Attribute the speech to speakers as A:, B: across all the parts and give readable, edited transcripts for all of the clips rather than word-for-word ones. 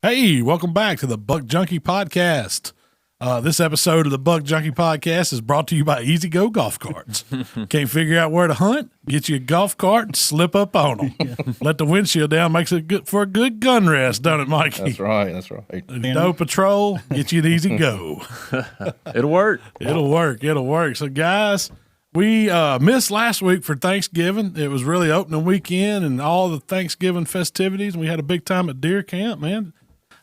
A: Hey, welcome back to the Buck Junkie Podcast. This episode of the Buck Junkie Podcast is brought to you by Easy Go Golf Carts. Can't figure out where to hunt? Get you a golf cart and slip up on them. Let the windshield down, makes it good for a good gun rest, don't it, Mikey?
B: That's right, that's right.
A: No patrol, get you an Easy Go.
C: It'll work.
A: It'll work. So, guys, we missed last week for Thanksgiving. It was really opening weekend and all the Thanksgiving festivities. We had a big time at deer camp, man.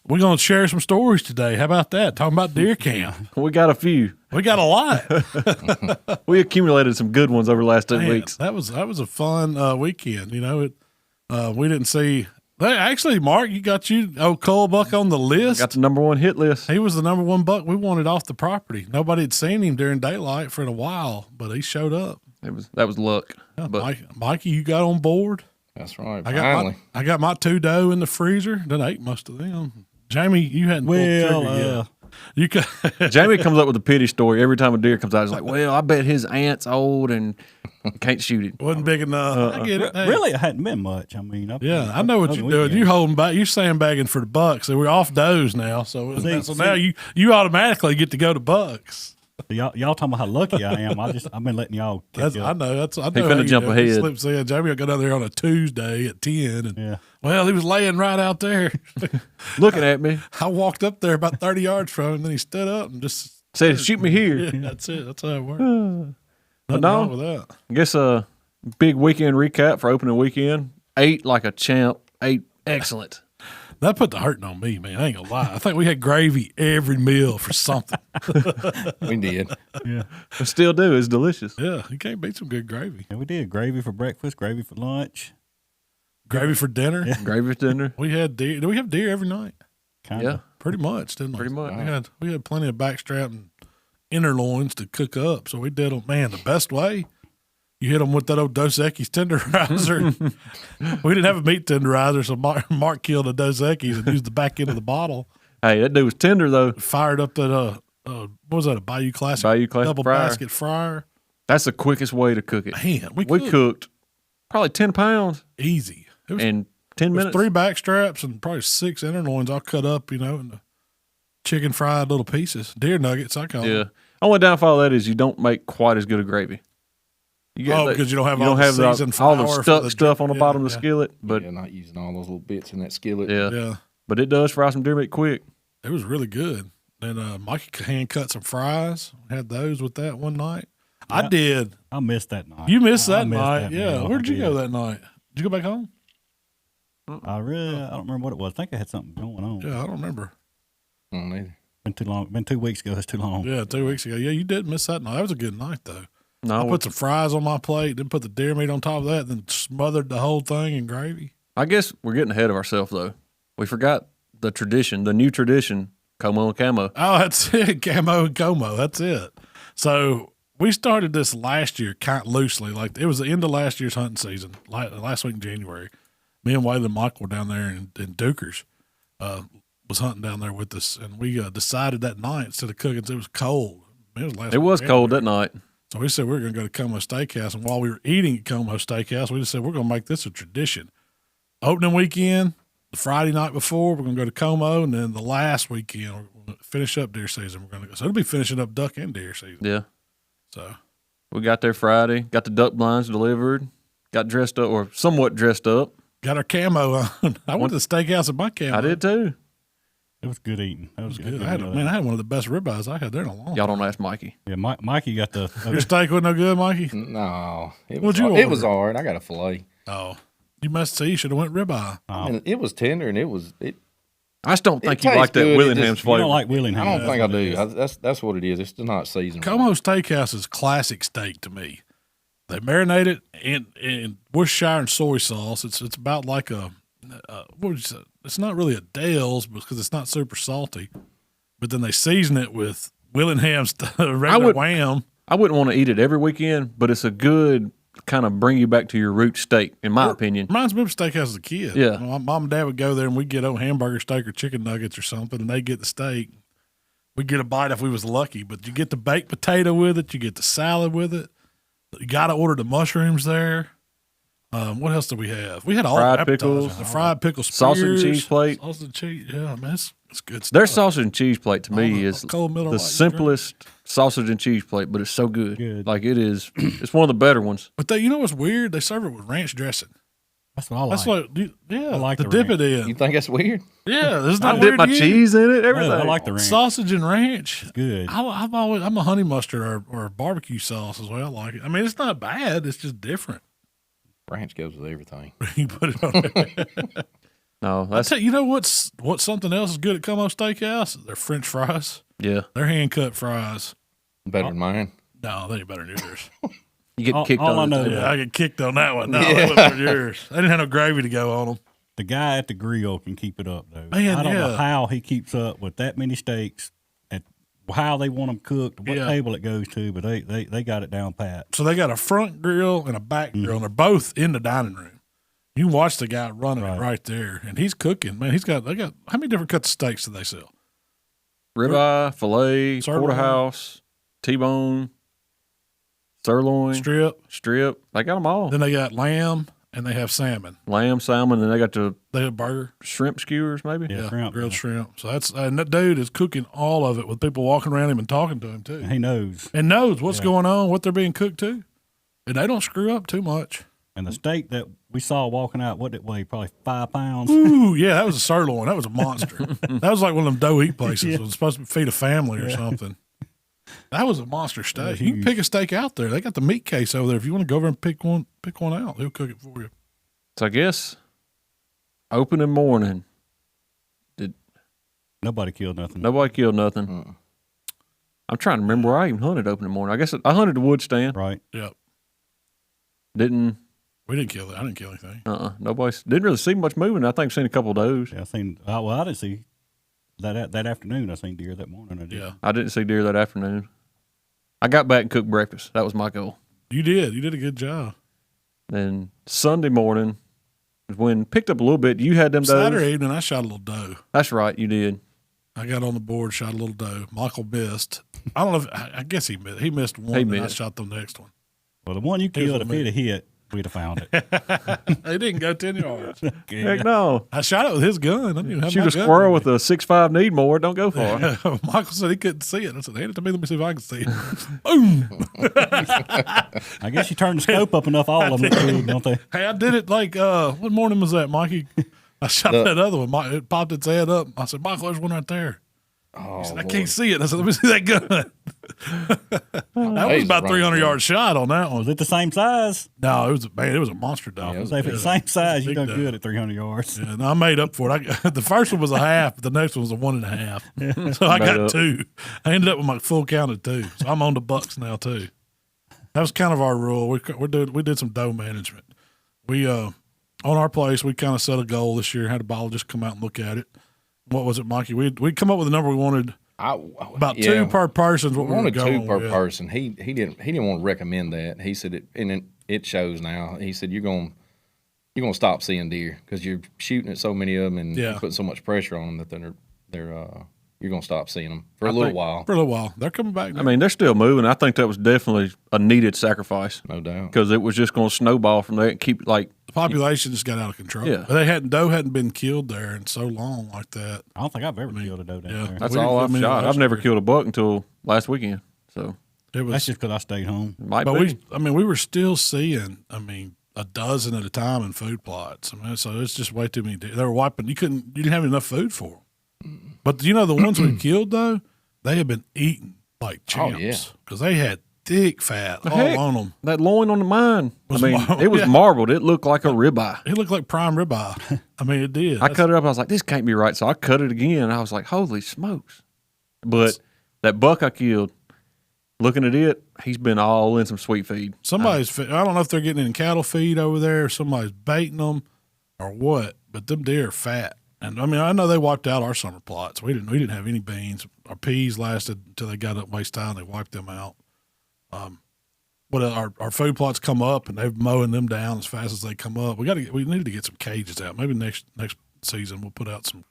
A: We're going to share some stories today. How about that? Talking about deer camp.
C: We got a few.
A: We got a lot.
C: We accumulated some good ones over the last 2 weeks.
A: That was a fun weekend. You know, we didn't see. Actually, Mark, you got old Cole Buck on the list.
C: Got the number one hit list.
A: He was the number one buck we wanted off the property. Nobody had seen him during daylight for a while, but he showed up.
C: That was luck.
A: Yeah,
C: but
A: Mikey, you got on board.
B: That's right.
A: I got my 2 doe in the freezer. Then I ate most of them. Jamie, you hadn't pulled the trigger yet.
C: Jamie comes up with a pity story every time a deer comes out. He's like, well, I bet his aunt's old and can't shoot it.
A: Wasn't big enough. I get it. Hey.
D: Really, it hadn't been much. I mean,
A: I know what you're doing. You're holding back. You're sandbagging for the bucks. So we're off does now. So now you automatically get to go to bucks.
D: Y'all talking about how lucky I am. I've been letting y'all kick
A: I know.
C: He finna jump ahead.
A: Slips in. Jamie will go down there on a Tuesday at 10. And, well, he was laying right out there.
C: Looking at me.
A: I walked up there about 30 yards from him, and then he stood up and just
C: said, shoot me here.
A: Yeah, that's it. That's how it works. Nothing wrong with that.
C: I guess a big weekend recap for opening weekend. Ate like a champ. Ate excellent.
A: That put the hurting on me, man. I ain't gonna lie. I think we had gravy every meal for something.
B: We did.
D: Yeah.
C: We still do. It's delicious.
A: Yeah, you can't beat some good gravy.
D: Yeah, we did gravy for breakfast, gravy for lunch,
A: gravy for dinner.
D: Yeah.
C: Gravy for dinner.
A: We had deer. Do we have deer every night?
D: Kinda.
C: Yeah,
A: pretty much, didn't we?
C: Pretty much.
A: We had plenty of backstrap and inner loins to cook up, so we did them. Man, the best way. You hit them with that old Dos Equis tenderizer. We didn't have a meat tenderizer, so Mark killed a Dos Equis and used the back end of the bottle.
C: Hey, that dude was tender, though.
A: Fired up that, what was that, a Bayou Classic?
C: Bayou Classic
A: double
C: fryer.
A: basket fryer.
C: That's the quickest way to cook it.
A: Man, we
C: cooked probably 10 pounds.
A: Easy.
C: In 10 minutes.
A: 3 back straps and probably 6 inner loins all cut up, into chicken fried little pieces. Deer nuggets, I call them.
C: Yeah. Only downfall of that is you don't make quite as good a gravy.
A: Because you don't have all the
C: stuck stuff on the bottom of the skillet. But
B: not using all those little bits in that skillet.
A: Yeah.
C: But it does fry some deer meat quick.
A: It was really good. And Mikey hand cut some fries. Had those with that one night. I did.
D: I missed that night.
A: You missed that night.
D: Yeah.
A: Where'd you go that night? Did you go back home?
D: I don't remember what it was. I think I had something going on.
A: Yeah, I don't remember.
B: I don't either.
D: Been too long. Been 2 weeks ago. That's too long.
A: Yeah, 2 weeks ago. Yeah, you did miss that night. That was a good night, though.
C: No,
A: I put some fries on my plate, then put the deer meat on top of that, then smothered the whole thing in gravy.
C: I guess we're getting ahead of ourselves, though. We forgot the new tradition, Como and Camo.
A: Oh, that's it. Camo and Como. That's it. So we started this last year kind of loosely. Like it was the end of last year's hunting season, last week in January. Me and Waylon and Mike were down there in Dukers, was hunting down there with us. And we decided that night instead of cooking, it was cold.
C: It was cold that night.
A: So we said we were going to go to Como Steakhouse. And while we were eating at Como Steakhouse, we just said we're going to make this a tradition. Opening weekend, the Friday night before, we're going to go to Como. And then the last weekend, we're going to finish up deer season. We're going to go. So it'll be finishing up duck and deer season.
C: Yeah.
A: So
C: we got there Friday, got the duck blinds delivered, got dressed up or somewhat dressed up.
A: Got our camo on. I went to the steakhouse in my camo.
C: I did too.
D: It was good eating. That was good.
A: I had one of the best ribeyes I had there in a long time.
C: Y'all don't ask Mikey.
D: Yeah, Mikey got the.
A: Your steak wasn't no good, Mikey?
B: No. It was all right. I got a filet.
A: Oh. You must say you should have went ribeye.
B: Oh. I mean, it was tender and
C: I just don't think you like that Willingham's flavor.
D: You don't like Willingham.
B: I don't think I do. That's what it is. It's just not seasoned.
A: Como Steakhouse is classic steak to me. They marinate it in Worcestershire and soy sauce. It's about like it's not really a Dale's because it's not super salty, but then they season it with Willingham's regular wham.
C: I wouldn't want to eat it every weekend, but it's a good kind of bring you back to your root steak, in my opinion.
A: Reminds me of steakhouse as a kid.
C: Yeah.
A: My mom and dad would go there and we'd get old hamburger steak or chicken nuggets or something, and they'd get the steak. We'd get a bite if we was lucky, but you get the baked potato with it, you get the salad with it. You got to order the mushrooms there. What else did we have? We had all
C: Fried
A: the appetizers.
C: pickles.
A: The fried pickle spears,
C: Sausage and cheese plate.
A: Sausage and cheese. Yeah, man, it's good stuff.
C: Their sausage and cheese plate to
A: All
C: me
A: the
C: is
A: cold Miller
C: the
A: Lite
C: simplest sausage and cheese plate, but it's so good.
D: Good.
C: Like it is, it's one of the better ones.
A: But you know what's weird? They serve it with ranch dressing.
D: That's what I like.
A: That's like, yeah,
D: I like
A: the
D: the
A: dip
D: ranch.
A: it in.
B: You think that's weird?
A: Yeah, there's
C: I
A: not
C: dip
A: weird
C: my
A: to you?
C: cheese in it, everything.
D: I like the ranch.
A: Sausage and ranch.
D: It's good.
A: I'm a honey mustard or barbecue sauce as well. I like it. I mean, it's not bad. It's just different.
B: Ranch goes with everything.
A: You put it on there.
C: No,
A: I
C: that's
A: tell you, you know what's something else is good at Camo Steakhouse? Their French fries.
C: yeah.
A: They're hand cut fries.
B: Better than mine.
A: No, they ain't better than yours.
C: You get
D: All-
C: kicked
D: all
C: on
D: I
C: it.
D: know-
C: too.
A: Yeah, I get kicked on that one. No, they wasn't better than yours. They didn't have no gravy to go on them.
D: The guy at the grill can keep it up, though.
A: Man,
D: I don't know
A: yeah.
D: how he keeps up with that many steaks and how they want them cooked, what
A: Yeah.
D: table it goes to, but they got it down pat.
A: So they got a front grill and a back grill, and they're both in the dining room. You can watch the guy running it right there, and he's cooking. Man, they got how many different cuts of steaks do they sell?
C: Ribeye, filet,
A: Sirloin.
C: porterhouse, T-bone, sirloin,
A: Strip.
C: They got them all.
A: Then they got lamb and they have salmon.
C: Lamb, salmon, and they got the
A: They have burger.
C: shrimp skewers, maybe.
D: Yeah, shrimp.
A: Grilled shrimp. So and that dude is cooking all of it with people walking around him and talking to him too,
D: He knows.
A: and knows what's going on, what they're being cooked to, and they don't screw up too much.
D: And the steak that we saw walking out, what did it weigh? Probably 5 pounds.
A: Ooh, yeah, that was a sirloin. That was a monster. That was like one of them dough eat places. It was supposed to feed a family or something. That was a monster steak. You can pick a steak out there. They got the meat case over there. If you want to go over and pick one out, he'll cook it for you.
C: So I guess opening morning,
D: Nobody killed nothing.
C: nobody killed nothing. I'm trying to remember where I even hunted opening morning. I guess I hunted the wood stand.
D: Right.
A: Yep.
C: Didn't
A: We didn't kill it. I didn't kill anything.
C: nobody didn't really see much moving. I think seen a couple of does.
D: Yeah, I seen. Well, I didn't see that afternoon. I seen deer that morning. I did.
A: Yeah,
C: I didn't see deer that afternoon. I got back and cooked breakfast. That was my goal.
A: you did. You did a good job.
C: Then Sunday morning was when picked up a little bit. You had them does.
A: Saturday evening, I shot a little doe.
C: That's right, you did.
A: I got on the board, shot a little doe. Michael missed. I don't know if I guess he missed. He missed one.
C: He
A: and I
C: missed.
A: shot the next one.
D: Well, the one you
A: Here's
D: killed,
A: what
D: if
A: I mean.
D: he'd have hit, we'd have found it.
A: They didn't go 10 yards.
C: Heck no.
A: I shot it with his gun. I didn't even have
C: Shoot
A: my
C: a
A: gun
C: squirrel
A: with
C: with a 6.5 need more. Don't go far.
A: me. Michael said he couldn't see it. I said, hand it to me. Let me see if I can see it. Boom.
D: I guess you turn the scope up enough, all of them look good, don't they?
A: Hey, I did it like, what morning was that, Mikey? I shot that other one. It popped its head up. I said, Michael, there's one right there.
B: Oh,
A: He said, I
B: Lord.
A: can't see it. I said, let me see that gun. That was
B: Days
A: about
B: is
A: 300
B: right.
A: yard shot on that one.
D: Was it the same size?
A: No, it was a monster dog.
B: Yeah,
D: So if it's the same size, you
A: Big
D: done
A: dog.
D: good at 300 yards.
A: Yeah, no, I made up for it. The first one was a half, but the next one was a 1.5. So I
C: Made
A: got
C: up. 2.
A: I ended up with my full count of 2. So I'm on the bucks now too. That was kind of our rule. We did some doe management. We on our place we kind of set a goal this year. Had a biologist come out and look at it. What was it, Mikey? We'd come up with a number we wanted. About 2 per person. Is what we were
B: wanted 2
A: going
B: per
A: with.
B: person. He didn't want to recommend that. He said it shows now. He said you're gonna stop seeing deer because you're shooting at so many of them and
A: Yeah.
B: you're putting so much pressure on them that you're gonna stop seeing them for a little while.
A: For a little while, they're coming back now.
C: I mean, they're still moving. I think that was definitely a needed sacrifice
B: No doubt.
C: because it was just going to snowball from there and keep like
A: the population just got out of control.
C: Yeah.
A: Doe hadn't been killed there in so long like that.
D: I don't think I've ever killed a doe down
A: yeah.
D: there.
C: that's
A: We-
C: all
A: I
C: I've
A: mean,
C: shot.
A: last
C: I've never
A: year-
C: killed a buck until last weekend. So
A: It was.
D: That's just because I stayed home.
C: it might
A: But
C: be.
A: we were still seeing, a dozen at a time in food plots. So it's just way too many. They were wiping. You didn't have enough food for them. But the ones we killed though, they had been eating like
B: Oh, yeah.
A: champs because they had thick fat all
C: heck?
A: on them.
C: That loin on the mine,
A: Was
C: I mean,
A: marbled,
C: it was
A: yeah.
C: marbled. It looked like a ribeye.
A: It looked like prime ribeye. It did.
C: I cut it up. I was like, this can't be right. So I cut it again. And I was like, holy smokes. But that buck I killed, looking at it, he's been all in some sweet feed.
A: Somebody's. I don't know if they're getting in cattle feed over there. Or somebody's baiting them, or what. But them deer are fat. And I know they wiped out our summer plots. We didn't have any beans. Our peas lasted until they got up waist high and they wiped them out. But our food plots come up and they're mowing them down as fast as they come up. We need to get some cages out. Maybe next season we'll put out some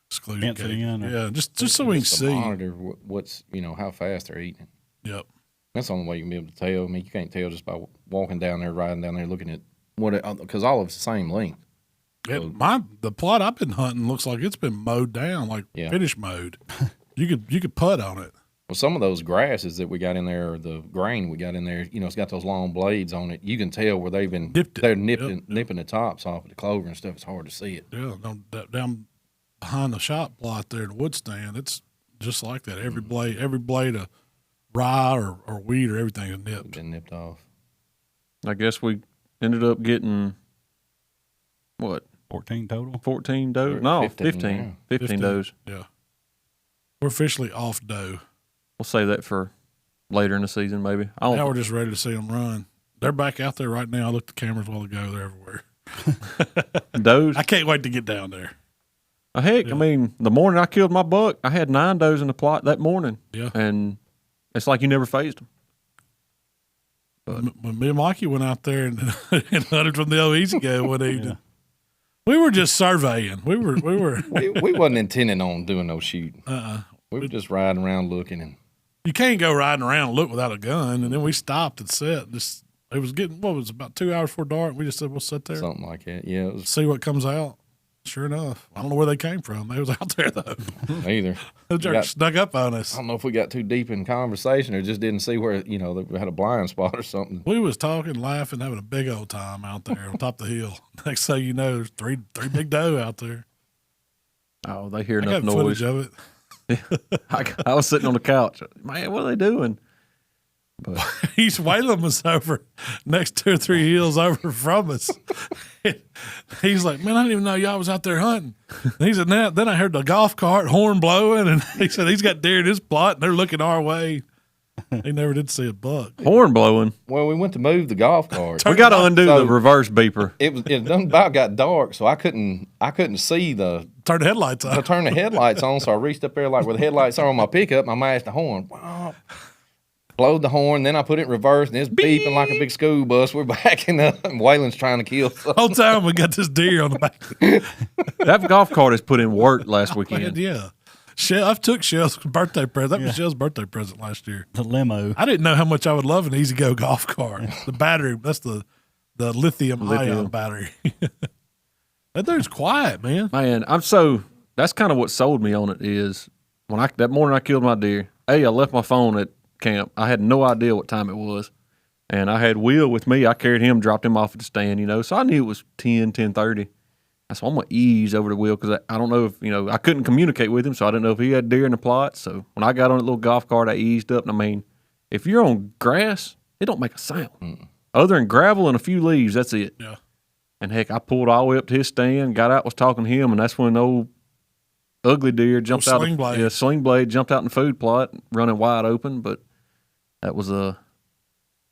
A: exclusion
D: Fence it
A: cages.
D: in or-
A: Yeah, just so we can
B: Just to
A: see.
B: monitor what's how fast they're eating.
A: Yep.
B: That's the only way you can be able to tell. I mean, you can't tell just by walking down there, riding down there, looking at because all of it's the same length.
A: The plot I've been hunting looks like it's been mowed down, like finish mode. You could putt on it.
B: Well, some of those grasses that we got in there, or the grain we got in there, it's got those long blades on it. You can tell where they've been nipping the tops off of the clover and stuff. It's hard to see it.
A: Yeah, down behind the shop plot there, the wood stand, it's just like that. Every blade of rye or wheat or everything is nipped.
B: Been nipped off.
C: I guess we ended up getting what?
D: 14 total?
C: 14 does? No, 15. 15 does.
A: Yeah. We're officially off doe.
C: We'll save that for later in the season, maybe.
A: Now we're just ready to see them run. They're back out there right now. I looked at the cameras a while ago. They're everywhere.
C: Does?
A: I can't wait to get down there.
C: Heck, I mean, the morning I killed my buck, I had 9 does in the plot that morning.
A: Yeah.
C: And it's like you never phased them.
A: When me and Mikey went out there and hunted from the old Easy Go one evening, we were just surveying. We
B: wasn't intending on doing no shooting. We were just riding around looking, and
A: you can't go riding around and look without a gun. And then we stopped and sat. It was getting about 2 hours before dark. We just said we'll sit there,
B: something like that. Yeah,
A: see what comes out. Sure enough, I don't know where they came from. They was out there though.
B: Either
A: They just snuck up on us.
B: I don't know if we got too deep in conversation or just didn't see where they had a blind spot or something.
A: We was talking, laughing, having a big old time out there on top of the hill. Next thing you know, there's three big doe out there.
C: Oh, they hear
A: I
C: enough
A: got
C: noise.
A: footage of it.
C: I was sitting on the couch. Man, what are they doing? But
A: Waylon was over next 2 or 3 hills over from us. He's like, man, I didn't even know y'all was out there hunting. And he said, then I heard the golf cart horn blowing, and he said he's got deer in his plot, and they're looking our way. He never did see a buck.
C: horn blowing.
B: Well, we went to move the golf cart.
C: We got to undo the reverse beeper.
B: It done about got dark, so I couldn't see
A: Turn the headlights on.
B: I turned the headlights on, so I reached up there like where the headlights are on my pickup, and I mashed the horn. Blowed the horn, then I put it in reverse, and it's beeping like a big school bus. We're backing up, and Waylon's trying to kill something.
A: Whole time we got this deer on the back.
C: That golf cart has put in work last weekend.
A: Yeah. I took Shell's birthday present. That was Shell's birthday present last year.
D: The limo.
A: I didn't know how much I would love an Easy Go golf cart. The battery, that's the lithium ion battery. That dude's quiet, man.
C: Man, that's kind of what sold me on it is that morning I killed my deer. I left my phone at camp. I had no idea what time it was. And I had Will with me. I carried him, dropped him off at the stand, so I knew it was 10:30. So I'm going to ease over to Will because I don't know if, I couldn't communicate with him, so I didn't know if he had deer in the plot. So when I got on that little golf cart, I eased up. And I mean, if you're on grass, it don't make a sound. Other than gravel and a few leaves, that's it.
A: Yeah.
C: And heck, I pulled all the way up to his stand, got out, was talking to him, and that's when the old ugly deer jumped out. Sling blade jumped out in the food plot, running wide open. But that was a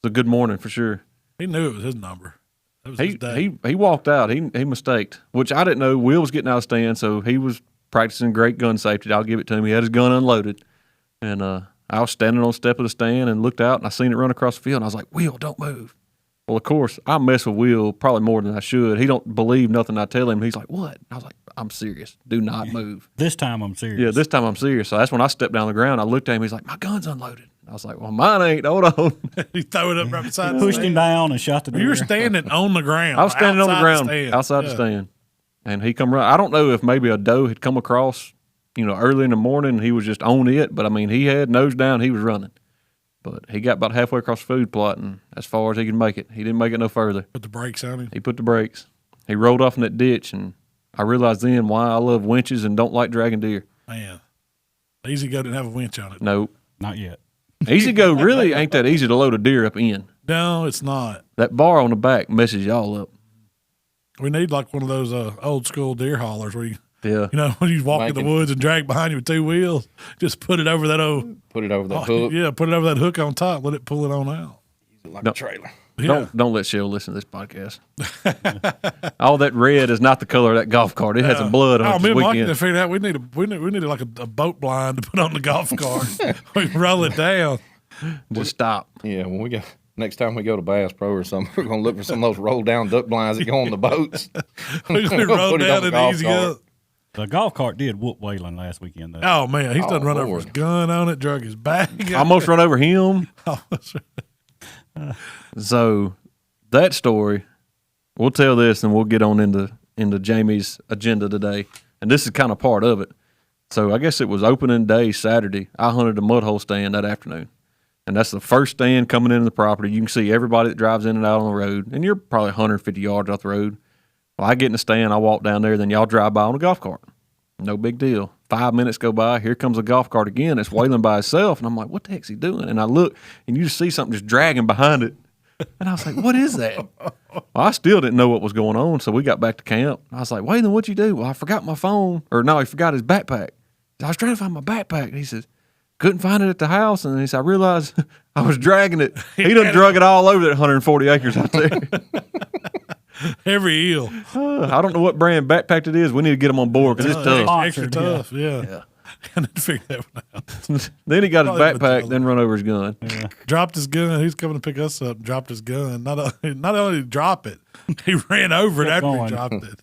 C: good morning for sure.
A: He knew it was his number. That was his day.
C: He walked out. He mistaked, which I didn't know. Will was getting out of the stand, so he was practicing great gun safety. I'll give it to him. He had his gun unloaded, and I was standing on the step of the stand and looked out, and I seen it run across the field, and I was like, Will, don't move. Well, of course, I mess with Will probably more than I should. He don't believe nothing I tell him. He's like, what? I was like, I'm serious. Do not move.
D: This time I'm serious.
C: Yeah, this time I'm serious. So that's when I stepped down the ground. I looked at him. He's like, my gun's unloaded. I was like, well, mine ain't. Hold on.
A: He threw it up right beside
D: He pushed him down and shot the deer.
A: You were standing on the ground.
C: I was standing on the ground outside the stand. And he come running. I don't know if maybe a doe had come across, early in the morning and he was just on it. But, I mean, he had nose down. He was running. But he got about halfway across the food plot, and as far as he could make it, he didn't make it no further.
A: Put the brakes on him.
C: He put the brakes. He rolled off in that ditch, and I realized then why I love winches and don't like dragging deer.
A: Man, Easy Go didn't have a winch on it.
C: Nope.
D: Not yet.
C: Easy Go really ain't that easy to load a deer up in.
A: No, it's not.
C: That bar on the back messes y'all up.
A: We need like one of those old school deer haulers where you,
C: Yeah.
A: When you walk in the woods and drag behind you with 2 wheels, just put it over that
B: Put it over that hook.
A: Yeah, put it over that hook on top. Let it pull it on out.
B: Use it like a trailer.
A: Yeah.
C: Don't let Shell listen to this podcast. All that red is not the color of that golf cart. It had some blood on it.
A: Me
C: this
A: and Mikey
C: weekend.
A: figured out we needed like a boat blind to put on the golf cart. We can roll it down.
C: Just stop.
B: Yeah, when next time we go to Bass Pro or something, we're gonna look for some of those roll down duck blinds that go on the boats.
A: We roll down and Easy Go.
D: The golf cart did whoop Waylon last weekend, though.
A: Oh man, he's done run over his gun on it, drug his bag.
C: Almost run over him. So that story, we'll tell this and we'll get on into Jamie's agenda today. And this is kind of part of it. So I guess it was opening day Saturday. I hunted a mud hole stand that afternoon. And that's the first stand coming into the property. You can see everybody that drives in and out on the road. And you're probably 150 yards off the road. Well, I get in the stand, I walk down there, then y'all drive by on a golf cart. No big deal. 5 minutes go by, here comes a golf cart again. It's wailing by itself. And I'm like, what the heck's he doing? And I look, and you just see something just dragging behind it. And I was like, what is that? Well, I still didn't know what was going on, so we got back to camp. I was like, Waylon, what'd you do? Well, I forgot my phone. Or no, he forgot his backpack. I was trying to find my backpack. And he says, couldn't find it at the house. And he said, I realized I was dragging it. He done drug it all over that 140 acres out there.
A: Every eel.
C: I don't know what brand backpack it is. We need to get him on board because it's tough.
A: Extra tough, yeah. And then figure that one out.
C: Then he got his backpack, then run over his gun.
D: Yeah.
A: Dropped his gun. He's coming to pick us up. Dropped his gun. Not only did he drop it, he ran over it after he dropped it.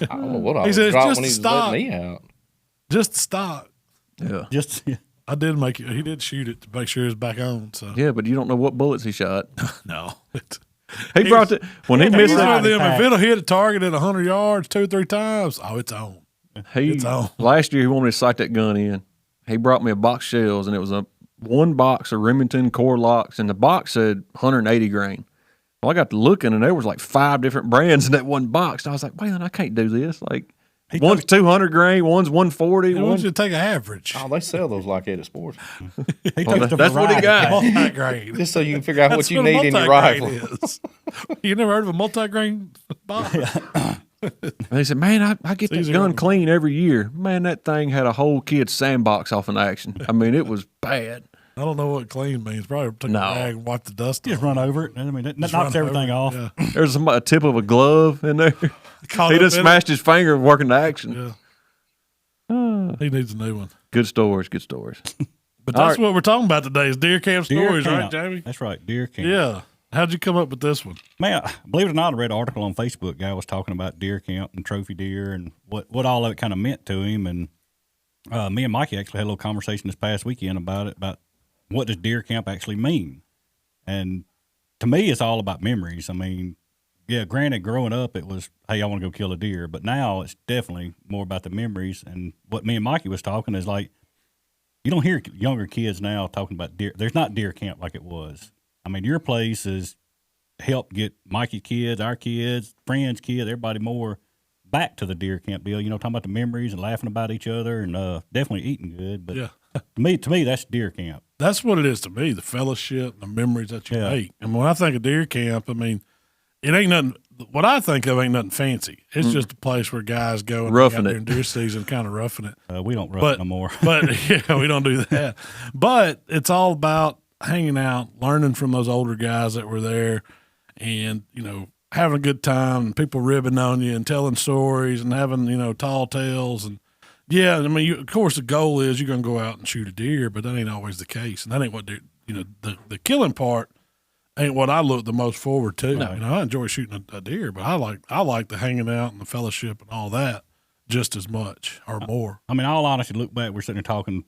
B: I don't know what I
A: He
B: was
A: said,
B: dropping
A: "It's
B: when he
A: just
B: was
A: stop."
B: letting me out.
A: Just stop.
C: Yeah.
D: Just
A: I did make it. He did shoot it to make sure it was back on. So
C: Yeah, but you don't know what bullets he shot.
A: no.
C: He brought it when he missed
A: He's one of
C: it.
A: them. If it'll hit a target at 100 yards 2 or 3 times, oh, it's on. It's on.
C: Last year he wanted to sight that gun in. He brought me a box of shells, and it was one box of Remington core locks, and the box said 180 grain. Well, I got to looking, and there was like 5 different brands in that one box. And I was like, wait, I can't do this. Like, one's 200 grain, one's 140.
A: He wants you to take an average.
B: Oh, they sell those like at Sports.
C: That's what he got.
A: Multi-grain.
B: Just so you can figure out what
A: That's
B: you
A: a
B: need in your
A: multi-grain
B: rifle.
A: is. You never heard of a multi-grain box?
C: And he said, man, I get that
A: easy
C: gun
A: running.
C: clean every year. Man, that thing had a whole kid's sandbox off in action. I mean, it was bad.
A: I don't know what clean means. Probably take
C: No.
A: a rag and wipe the dust
D: just
A: off.
D: run over it. I mean, that
A: Just
D: knocks
A: run
D: everything
A: over
D: off.
A: it.
C: There's a tip of a glove in there.
A: Caught
C: He
A: up
C: just
A: in it.
C: smashed his finger working the action.
A: Yeah. He needs a new one.
C: Good stories, good stories.
A: But
C: All
A: that's
C: right.
A: what we're talking about today is deer camp
D: Deer
A: stories, right,
D: camp.
A: Jamie?
D: That's right, deer camp.
A: Yeah. How'd you come up with this one?
D: Man, believe it or not, I read an article on Facebook. Guy was talking about deer camp and trophy deer and what all of it kind of meant to him. And me and Mikey actually had a little conversation this past weekend about it, about what does deer camp actually mean. And to me, it's all about memories. I mean, yeah, granted, growing up, it was, hey, I want to go kill a deer. But now it's definitely more about the memories. And what me and Mikey was talking is like, you don't hear younger kids now talking about deer. There's not deer camp like it was. I mean, your place has helped get Mikey kids, our kids, friends' kids, everybody more back to the deer camp deal. You know, talking about the memories and laughing about each other and definitely eating good. But
A: Yeah.
D: to me, that's deer camp.
A: That's what it is to me, the fellowship, the memories that you
D: Yeah.
A: make. And when I think of deer camp, I mean, it ain't nothing. What I think of ain't nothing fancy. It's just a place where guys go and
C: Roughing
A: hang out
C: it.
A: during deer season, kind of roughing it.
D: We don't rough
A: But
D: it no more.
A: But yeah, we don't do that. But it's all about hanging out, learning from those older guys that were there, and having a good time, and people ribbing on you and telling stories and having tall tales. And yeah, I mean, of course, the goal is you're going to go out and shoot a deer, but that ain't always the case, and that ain't what the killing part ain't what I look the most forward to.
D: No.
A: I enjoy shooting a deer, but I like the hanging out and the fellowship and all that just as much or more.
D: I mean, all honesty, look back, we're sitting there talking.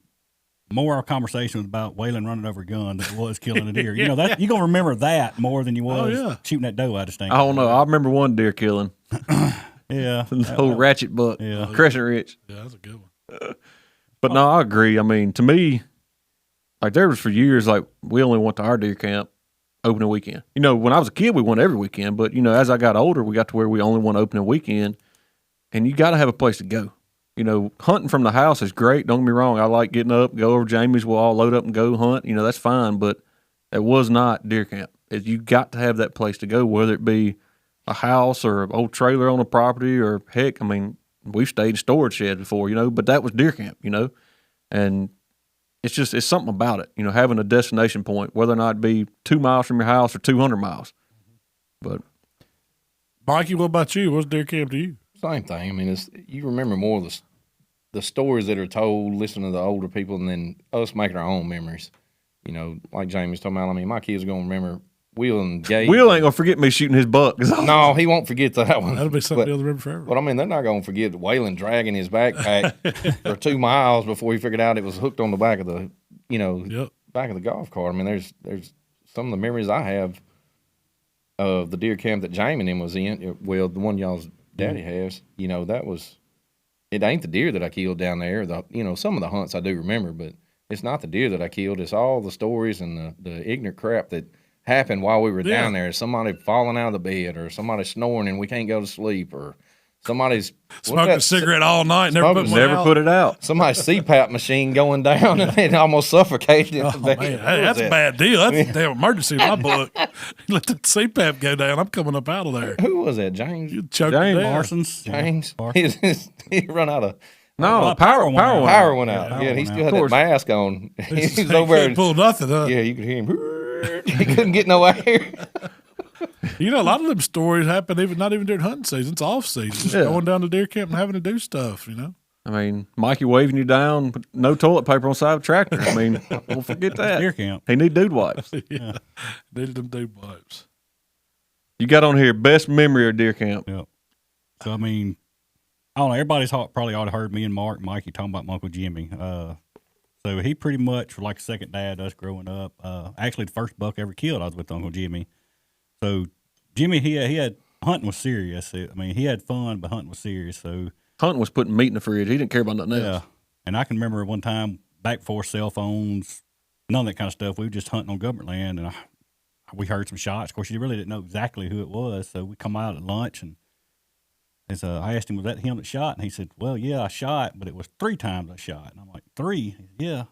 D: More our conversation was about Waylon running over a gun than it was killing a deer. You know, that you're gonna remember that more than you was shooting that doe out of stink.
C: I don't know. I remember one deer killing.
D: Yeah.
C: The old ratchet buck.
D: Yeah.
C: Crescent Ridge.
A: Yeah, that's a good one.
C: But no, I agree. I mean, to me, like there was for years, like we only went to our deer camp opening weekend. When I was a kid, we went every weekend. But, as I got older, we got to where we only went opening weekend. And you got to have a place to go. Hunting from the house is great. Don't get me wrong. I like getting up, go over Jamie's. We'll all load up and go hunt. That's fine. But it was not deer camp. You got to have that place to go, whether it be a house or an old trailer on a property or heck, I mean, we've stayed in storage sheds before, but that was deer camp, and it's something about it, having a destination point, whether or not it be 2 miles from your house or 200 miles. But
A: Mikey, what about you? What's deer camp to you?
B: Same thing. I mean, you remember more of the stories that are told, listening to the older people, and then us making our own memories. Like Jamie's talking about. I mean, my kids are gonna remember Will and Gabe.
C: Will ain't gonna forget me shooting his buck.
B: No, he won't forget that one.
A: That'll be something they'll remember forever.
B: But I mean, they're not gonna forget Waylon dragging his backpack for 2 miles before he figured out it was hooked on the back of the,
A: Yep.
B: back of the golf cart. I mean, there's some of the memories I have of the deer camp that Jamie and him was in, well, the one y'all's daddy has, you know, it ain't the deer that I killed down there. Some of the hunts I do remember, but it's not the deer that I killed. It's all the stories and the ignorant crap that happened while we were down there. Somebody falling out of the bed, or somebody snoring and we can't go to sleep, or somebody's
A: smoking a cigarette all night, never
C: put it out.
B: Somebody's CPAP machine going down and it almost suffocated.
A: Oh, man. Hey, that's a bad deal. That's a damn emergency in my book. Let the CPAP go down. I'm coming up out of there.
B: Who was that? James?
A: You choked
C: James
A: to death.
D: Parsons.
B: James.
D: Yeah.
B: He run out of
C: Power
B: went out. Yeah, he still had that mask on. He's over there.
A: Can't pull nothing, huh?
B: Yeah, you could hear him. He couldn't get no air.
A: You know, a lot of them stories happen not even during hunting season. It's off season. Just going down to deer camp and having to do stuff, you know?
C: I mean, Mikey waving you down, with no toilet paper on the side of a tractor. I mean, don't forget that.
D: Deer camp.
C: He need dude wipes.
A: Yeah. Needed them dude wipes.
C: You got on here, best memory of deer camp.
D: Yep. So, I mean, I don't know. Everybody's probably ought to heard me and Mark and Mikey talking about my Uncle Jimmy. So he pretty much was like a second dad to us growing up. Actually, the first buck I ever killed, I was with Uncle Jimmy. So Jimmy, he had hunting was serious. I mean, he had fun, but hunting was serious. So
C: Hunting was putting meat in the fridge. He didn't care about nothing else.
D: yeah, and I can remember one time back before cell phones, none of that kind of stuff. We were just hunting on government land, and we heard some shots. Of course, you really didn't know exactly who it was. So we come out at lunch, and I asked him, was that him that shot? And he said, well, yeah, I shot, but it was 3 times I shot. And I'm like, 3? He said, yeah. I said,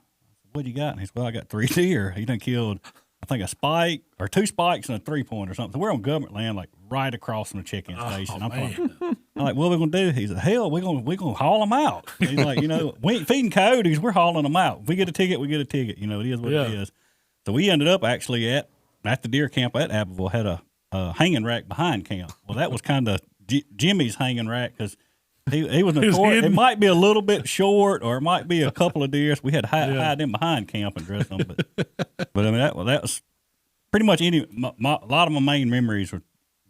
D: what you got? And he said, well, I got 3 deer. He done killed, I think, a spike or 2 spikes and a 3-point or something. So we're on government land, like right across from the check-in station. I'm like, what are we gonna do? He said, hell, we're gonna haul them out. He's like, we ain't feeding coyotes, we're hauling them out. If we get a ticket, we get a ticket. It is what it is. So we ended up actually at the deer camp at Abbeville had a hanging rack behind camp. Well, that was kind of Jimmy's hanging rack because he was notorious. It might be a little bit short, or it might be a couple of deer. So we had to hide them behind camp and dress them. But I mean that was pretty much a lot of my main memories were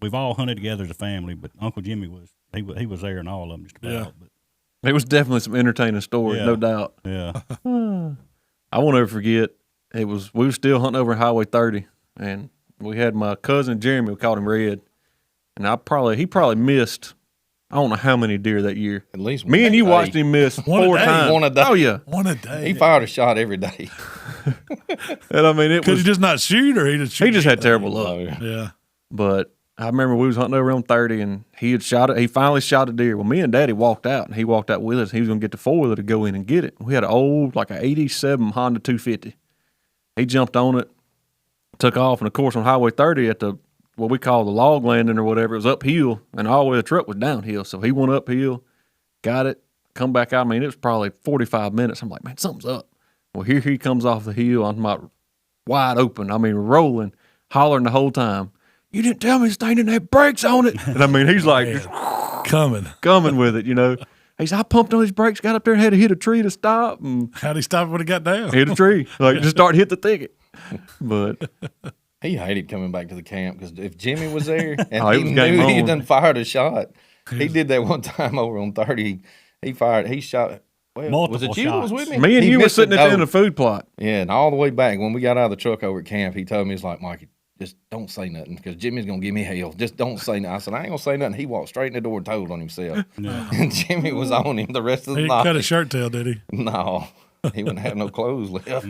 D: we've all hunted together as a family. But Uncle Jimmy he was there in all of them just about.
A: Yeah.
C: It was definitely some entertaining stories, no doubt.
D: Yeah.
C: I won't ever forget. We were still hunting over Highway 30, and we had my cousin Jeremy. We called him Red, and he probably missed. I don't know how many deer that year.
B: At least
C: me and you watched him miss 4 times.
B: One a day.
C: Oh yeah,
A: one a day.
B: He fired a shot every day.
C: And I mean, it
A: Could
C: was
A: he just not shoot, or he just
C: had terrible luck.
A: Yeah.
C: But I remember we was hunting over on 30, and he finally shot a deer. Well, me and Daddy walked out, and he walked out with us. He was going to get the 4-wheeler to go in and get it. We had an old, like an 87 Honda 250. He jumped on it, took off, and of course on Highway 30 at what we call the log landing or whatever, it was uphill, and all the way the truck was downhill. So he went uphill, got it, come back out. I mean, it was probably 45 minutes. I'm like, man, something's up. Well, here he comes off the hill on my wide open. I mean, rolling, hollering the whole time. You didn't tell me this thing didn't have brakes on it. And I mean, he's like coming with it, He said, I pumped on his brakes, got up there and had to hit a tree to stop. And
A: how'd he stop when he got down?
C: hit a tree. Like, just start hit the thicket. But
B: he hated coming back to the camp because if Jimmy was there and
C: he
B: he
C: was
B: knew
C: game
B: he
C: on.
B: done fired a shot, he did that one time over on 30. He shot. Well,
D: Multiple
B: was it you that was
D: shots.
B: with me?
C: me and
B: He
C: you were
B: missed
C: sitting
B: it,
C: at the end
B: though.
C: of the food plot.
B: Yeah, and all the way back when we got out of the truck over at camp, he told me, he's like, Mikey, just don't say nothing because Jimmy's going to give me hell. Just don't say nothing. I said, I ain't going to say nothing. He walked straight in the door and told on himself. And Jimmy was on him the rest of the
A: He
B: night.
A: cut his shirt tail, did he?
B: No, he wouldn't have no clothes left.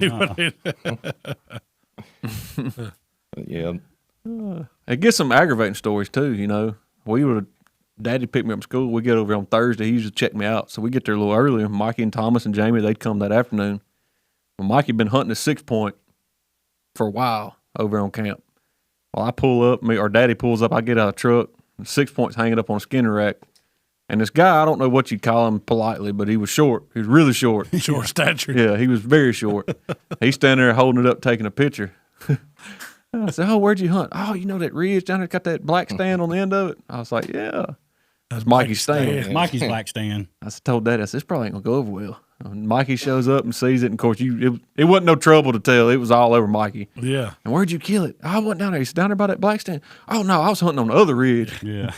B: Yeah.
C: It gets some aggravating stories too, Daddy picked me up from school. We get over on Thursday. He used to check me out. So we get there a little earlier. Mikey and Thomas and Jamie, they'd come that afternoon. Well, Mikey been hunting a 6-point for a while over on camp. Well, I pull up, or Daddy pulls up, I get out of the truck, 6-point's hanging up on a skinner rack. And this guy, I don't know what you call him politely, but he was short. He was really short.
A: Short stature.
C: Yeah, he was very short. He's standing there holding it up, taking a picture. I said, oh, where'd you hunt? Oh, that ridge down there got that black stand on the end of it? I was like, yeah. That's Mikey's stand.
D: Mikey's black stand.
C: I told Daddy, I said, this probably ain't gonna go over well. And Mikey shows up and sees it, and of course, it wasn't no trouble to tell. It was all over Mikey.
A: Yeah.
C: And where'd you kill it? I wasn't down there. He's down there by that black stand. Oh no, I was hunting on the other ridge.
D: Yeah.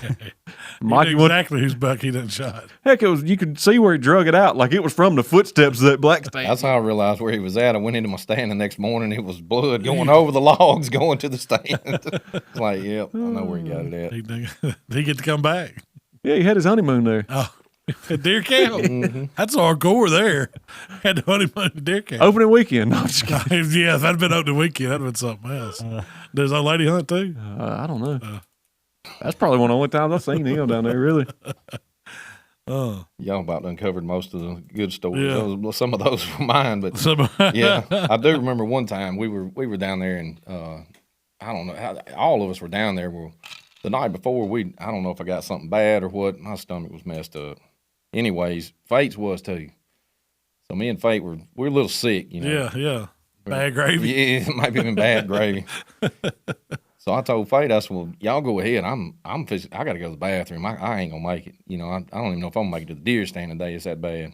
A: Mikey exactly whose buck he done shot.
C: Heck, you could see where he drug it out, like it was from the footsteps of that black stand.
B: That's how I realized where he was at. I went into my stand the next morning. It was blood going over the logs, going to the stand. It's like, yep, I know where he got it at.
A: Did he get to come back?
C: Yeah, he had his honeymoon there.
A: Oh, at deer camp. That's hardcore there. Had the honeymoon at deer camp.
C: Opening weekend. No, I'm just kidding.
A: Yeah, if that'd been opening weekend, that'd been something else. Does that lady hunt too?
C: I don't know. That's probably one of the only times I've seen him down there, really.
B: Y'all about uncovered most of the good stories.
A: Yeah.
B: Some of those were mine, but yeah, I do remember one time we were down there, and I don't know how all of us were down there. The night before, I don't know if I got something bad or what. My stomach was messed up. Anyways, Fate's was too. So me and Fate we were a little sick, you know.
A: Yeah. Bad gravy.
B: Yeah, it might be been bad gravy. So I told Fate, I said, well, y'all go ahead. I got to go to the bathroom. I ain't gonna make it. You know, I don't even know if I'm gonna make it to the deer stand today. It's that bad.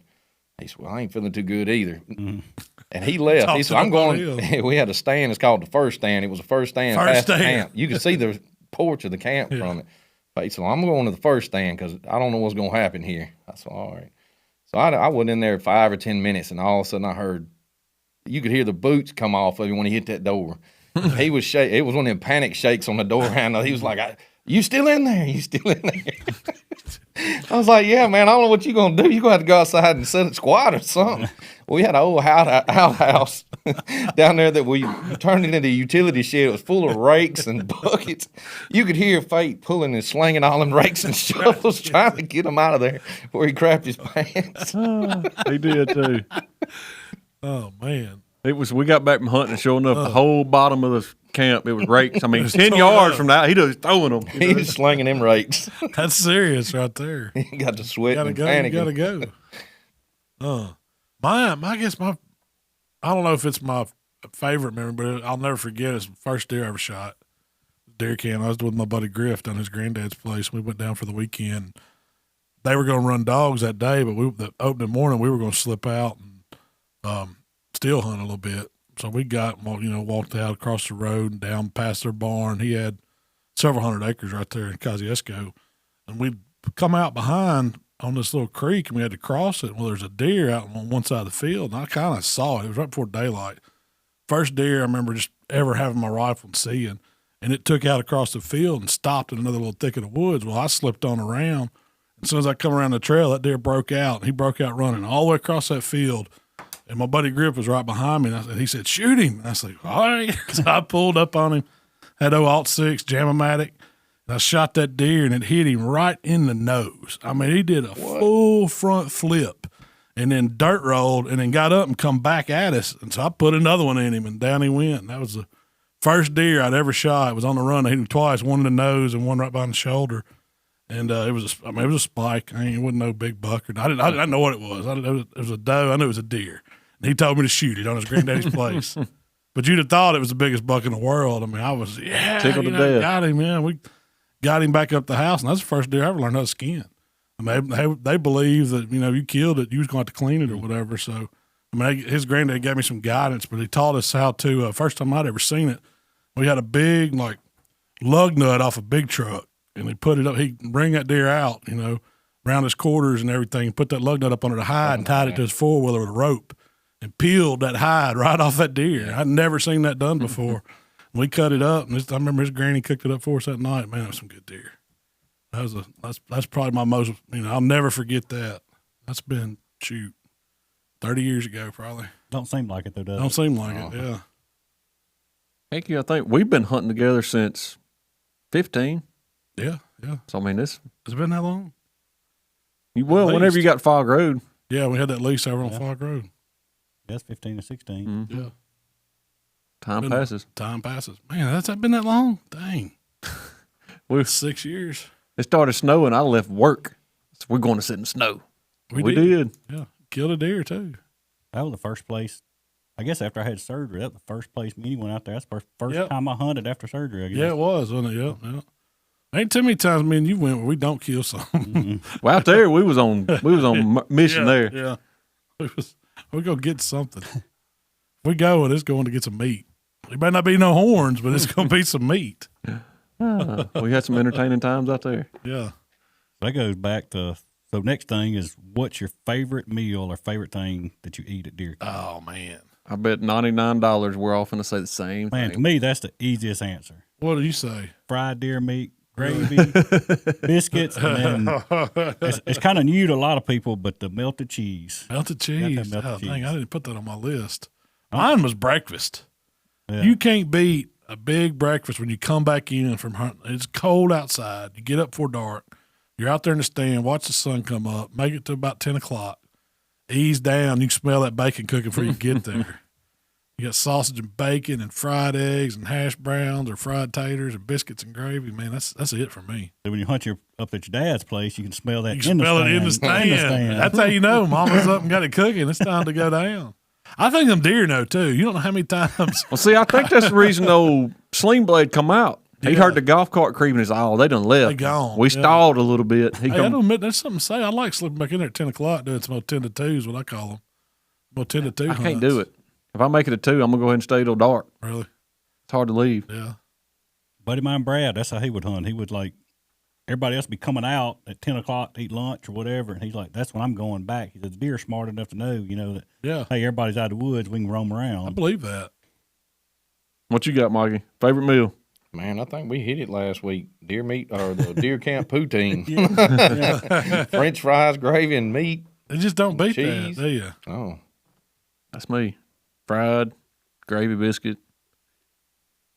B: He said, well, I ain't feeling too good either. And he left. He said, I'm going. We had a stand. It's called the first stand. It was the first stand past the camp. You could see the porch of the camp from it. Fate said, well, I'm going to the first stand because I don't know what's going to happen here. I said, all right. So I went in there 5 or 10 minutes, and all of a sudden I heard, you could hear the boots come off of him when he hit that door. He was shaking. It was one of them panic shakes on the door handle. He was like, you still in there? You still in there? I was like, yeah, man, I don't know what you're going to do. You're going to have to go outside and sit and squat or something. We had an old outhouse down there that we turned it into a utility shed. It was full of rakes and buckets. You could hear Fate pulling and slinging all them rakes and shovels, trying to get him out of there before he crapped his pants.
C: He did, too.
A: Oh, man.
C: We got back from hunting, and sure enough, the whole bottom of the camp, it was rakes. I mean, 10 yards from that, he was throwing them.
B: He was slinging them rakes.
A: That's serious right there.
B: He got to sweat and
A: You
B: panicking.
A: gotta go. I guess I don't know if it's my favorite memory, but I'll never forget. It's the first deer I ever shot. Deer camp. I was with my buddy Griff down his granddad's place. We went down for the weekend. They were going to run dogs that day, but the opening morning we were going to slip out and still hunt a little bit. So we walked out across the road and down past their barn. He had several hundred acres right there in Kosciuszko, and we'd come out behind on this little creek, and we had to cross it. Well, there's a deer out on one side of the field, and I kind of saw it. It was right before daylight. First deer I remember just ever having my rifle and seeing, and it took out across the field and stopped in another little thicket of woods. Well, I slipped on around. As soon as I come around the trail, that deer broke out, and he broke out running all the way across that field. And my buddy Griff was right behind me, and he said, shoot him. And I said, all right. So I pulled up on him, had Alt-6, Jam-O-Matic, and I shot that deer, and it hit him right in the nose. I mean, he did a full front flip and then dirt rolled and then got up and come back at us. And so I put another one in him, and down he went. And that was the first deer I'd ever shot. It was on the run. I hit him twice, one in the nose and one right behind the shoulder. And it was a spike. It wasn't no big buck. I didn't know what it was. It was a doe. I knew it was a deer. And he told me to shoot it on his granddaddy's place. But you'd have thought it was the biggest buck in the world. I mean, I was,
C: tickled to death.
A: Got him, man. We got him back up the house, and that's the first deer I ever learned how to skin. I mean, they believe that, you killed it, you was going to have to clean it or whatever. So, I mean, his granddad gave me some guidance, but he taught us how to, first time I'd ever seen it, we had a big, lug nut off a big truck, and he put it up, he'd bring that deer out, around his quarters and everything, put that lug nut up under the hide and tied it to his four-wheeler with a rope and peeled that hide right off that deer. I'd never seen that done before. We cut it up, and I remember his granny cooked it up for us that night. Man, it was some good deer. That's probably my most, I'll never forget that. That's been, 30 years ago probably.
D: Don't seem like it, though, does it?
A: Don't seem like it, yeah.
C: Thank you. I think we've been hunting together since 15.
A: Yeah.
C: So, I mean,
A: Has it been that long?
C: Whenever you got Fog Road.
A: Yeah, we had that lease over on Fog Road.
D: That's 15 or 16.
C: Mm-hmm.
A: Yeah.
C: Time passes.
A: Man, that's been that long? Dang. 6 years.
C: It started snowing. I left work. So we're going to sit in the snow. We did.
A: Yeah. Killed a deer, too.
D: That was the first place. I guess after I had surgery, that was the first place me went out there. That's the first time I hunted after surgery, I guess.
A: Yeah, it was, wasn't it? Yeah. Ain't too many times me and you went where we don't kill something.
C: Well, out there we was on mission there.
A: Yeah, we're gonna get something. If we go, and it's going to get some meat. It might not be no horns, but it's gonna be some meat.
C: We had some entertaining times out there.
A: Yeah.
D: That goes back to, so next thing is, what's your favorite meal or favorite thing that you eat at deer camp?
A: Oh man.
C: I bet $99 we're all finna say the same
D: Man,
C: thing.
D: to me, that's the easiest answer.
A: What do you say?
D: Fried deer meat, gravy, biscuits, and then it's kind of new to a lot of people, but the melted cheese.
A: Melted
D: Got
A: cheese.
D: that melted
A: Oh,
D: cheese.
A: dang, I didn't put that on my list. Mine was breakfast.
D: Yeah.
A: You can't beat a big breakfast when you come back in from hunting. It's cold outside. You get up before dark. You're out there in the stand, watch the sun come up, make it to about 10 o'clock. Ease down. You can smell that bacon cooking before you get there. You got sausage and bacon and fried eggs and hash browns or fried taters and biscuits and gravy. Man, that's it for me.
D: So when you hunt up at your dad's place, you can smell that
A: You can smell it in the stand. That's how you know Mama's up and got it cooking. It's time to go down. I think them deer know too. You don't know how many times.
C: Well, see, I think that's the reason old Sling Blade come out. He heard the golf cart creeping. He's like, oh, they done left.
A: They gone.
C: We
A: Yeah.
C: stalled a little bit. He
A: Hey, I
C: come,
A: don't admit, there's something to say. I like slipping back in there at 10 o'clock doing some 10 to 2s, what I call them. Well, 10 to 2
C: I can't do it. If I make it a 2, I'm going to go ahead and stay till dark.
A: Really?
C: It's hard to leave.
A: Yeah.
D: Buddy of mine, Brad, that's how he would hunt. He would everybody else be coming out at 10 o'clock to eat lunch or whatever. And he's like, that's when I'm going back. He said, the deer are smart enough to know, that,
A: Yeah.
D: hey, everybody's out of the woods. We can roam
A: I
D: around.
A: believe that.
C: What you got, Mikey? Favorite meal?
B: Man, I think we hit it last week. Deer meat or the deer camp poutine. French fries, gravy, and meat.
A: They just don't beat
B: Cheese.
A: that, do you?
B: Oh,
C: That's me. Fried, gravy biscuit.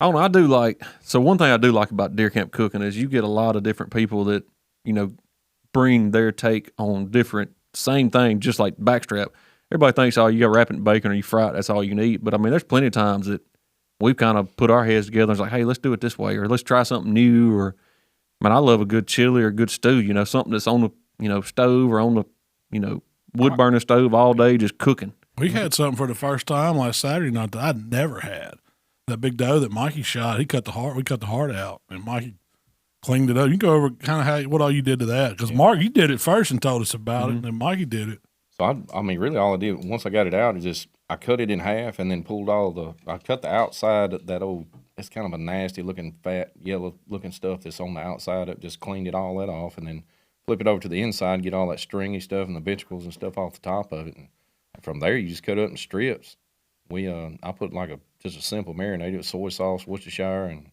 C: I don't know. I do like, so one thing I do like about deer camp cooking is you get a lot of different people that, bring their take on different, same thing, just like backstrap. Everybody thinks, oh, you got to wrap it in bacon or you fry it, that's all you can eat. But I mean, there's plenty of times that we've kind of put our heads together and it's like, hey, let's do it this way, or let's try something new. Or, man, I love a good chili or a good stew, something that's on the, stove or on the, wood burning stove all day, just cooking.
A: We had something for the first time last Saturday night that I'd never had. That big doe that Mikey shot, we cut the heart out, and Mikey cleaned it up. You can go over kind of what all you did to that, because Mark, you did it first and told us about it, and then Mikey did it.
B: so I mean, really, all I did once I got it out is just I cut it in half and then pulled I cut the outside of that old. It's kind of a nasty looking, fat, yellow looking stuff that's on the outside. It just cleaned it all that off, and then flip it over to the inside, get all that stringy stuff and the ventricles and stuff off the top of it. And from there, you just cut it up in strips. I put just a simple marinade with soy sauce, Worcestershire, and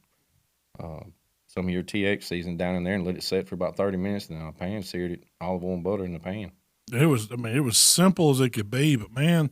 B: some of your TX season down in there, and let it set for about 30 minutes. And then I pan seared it, olive oil and butter in the pan.
A: It was simple as it could be, but man,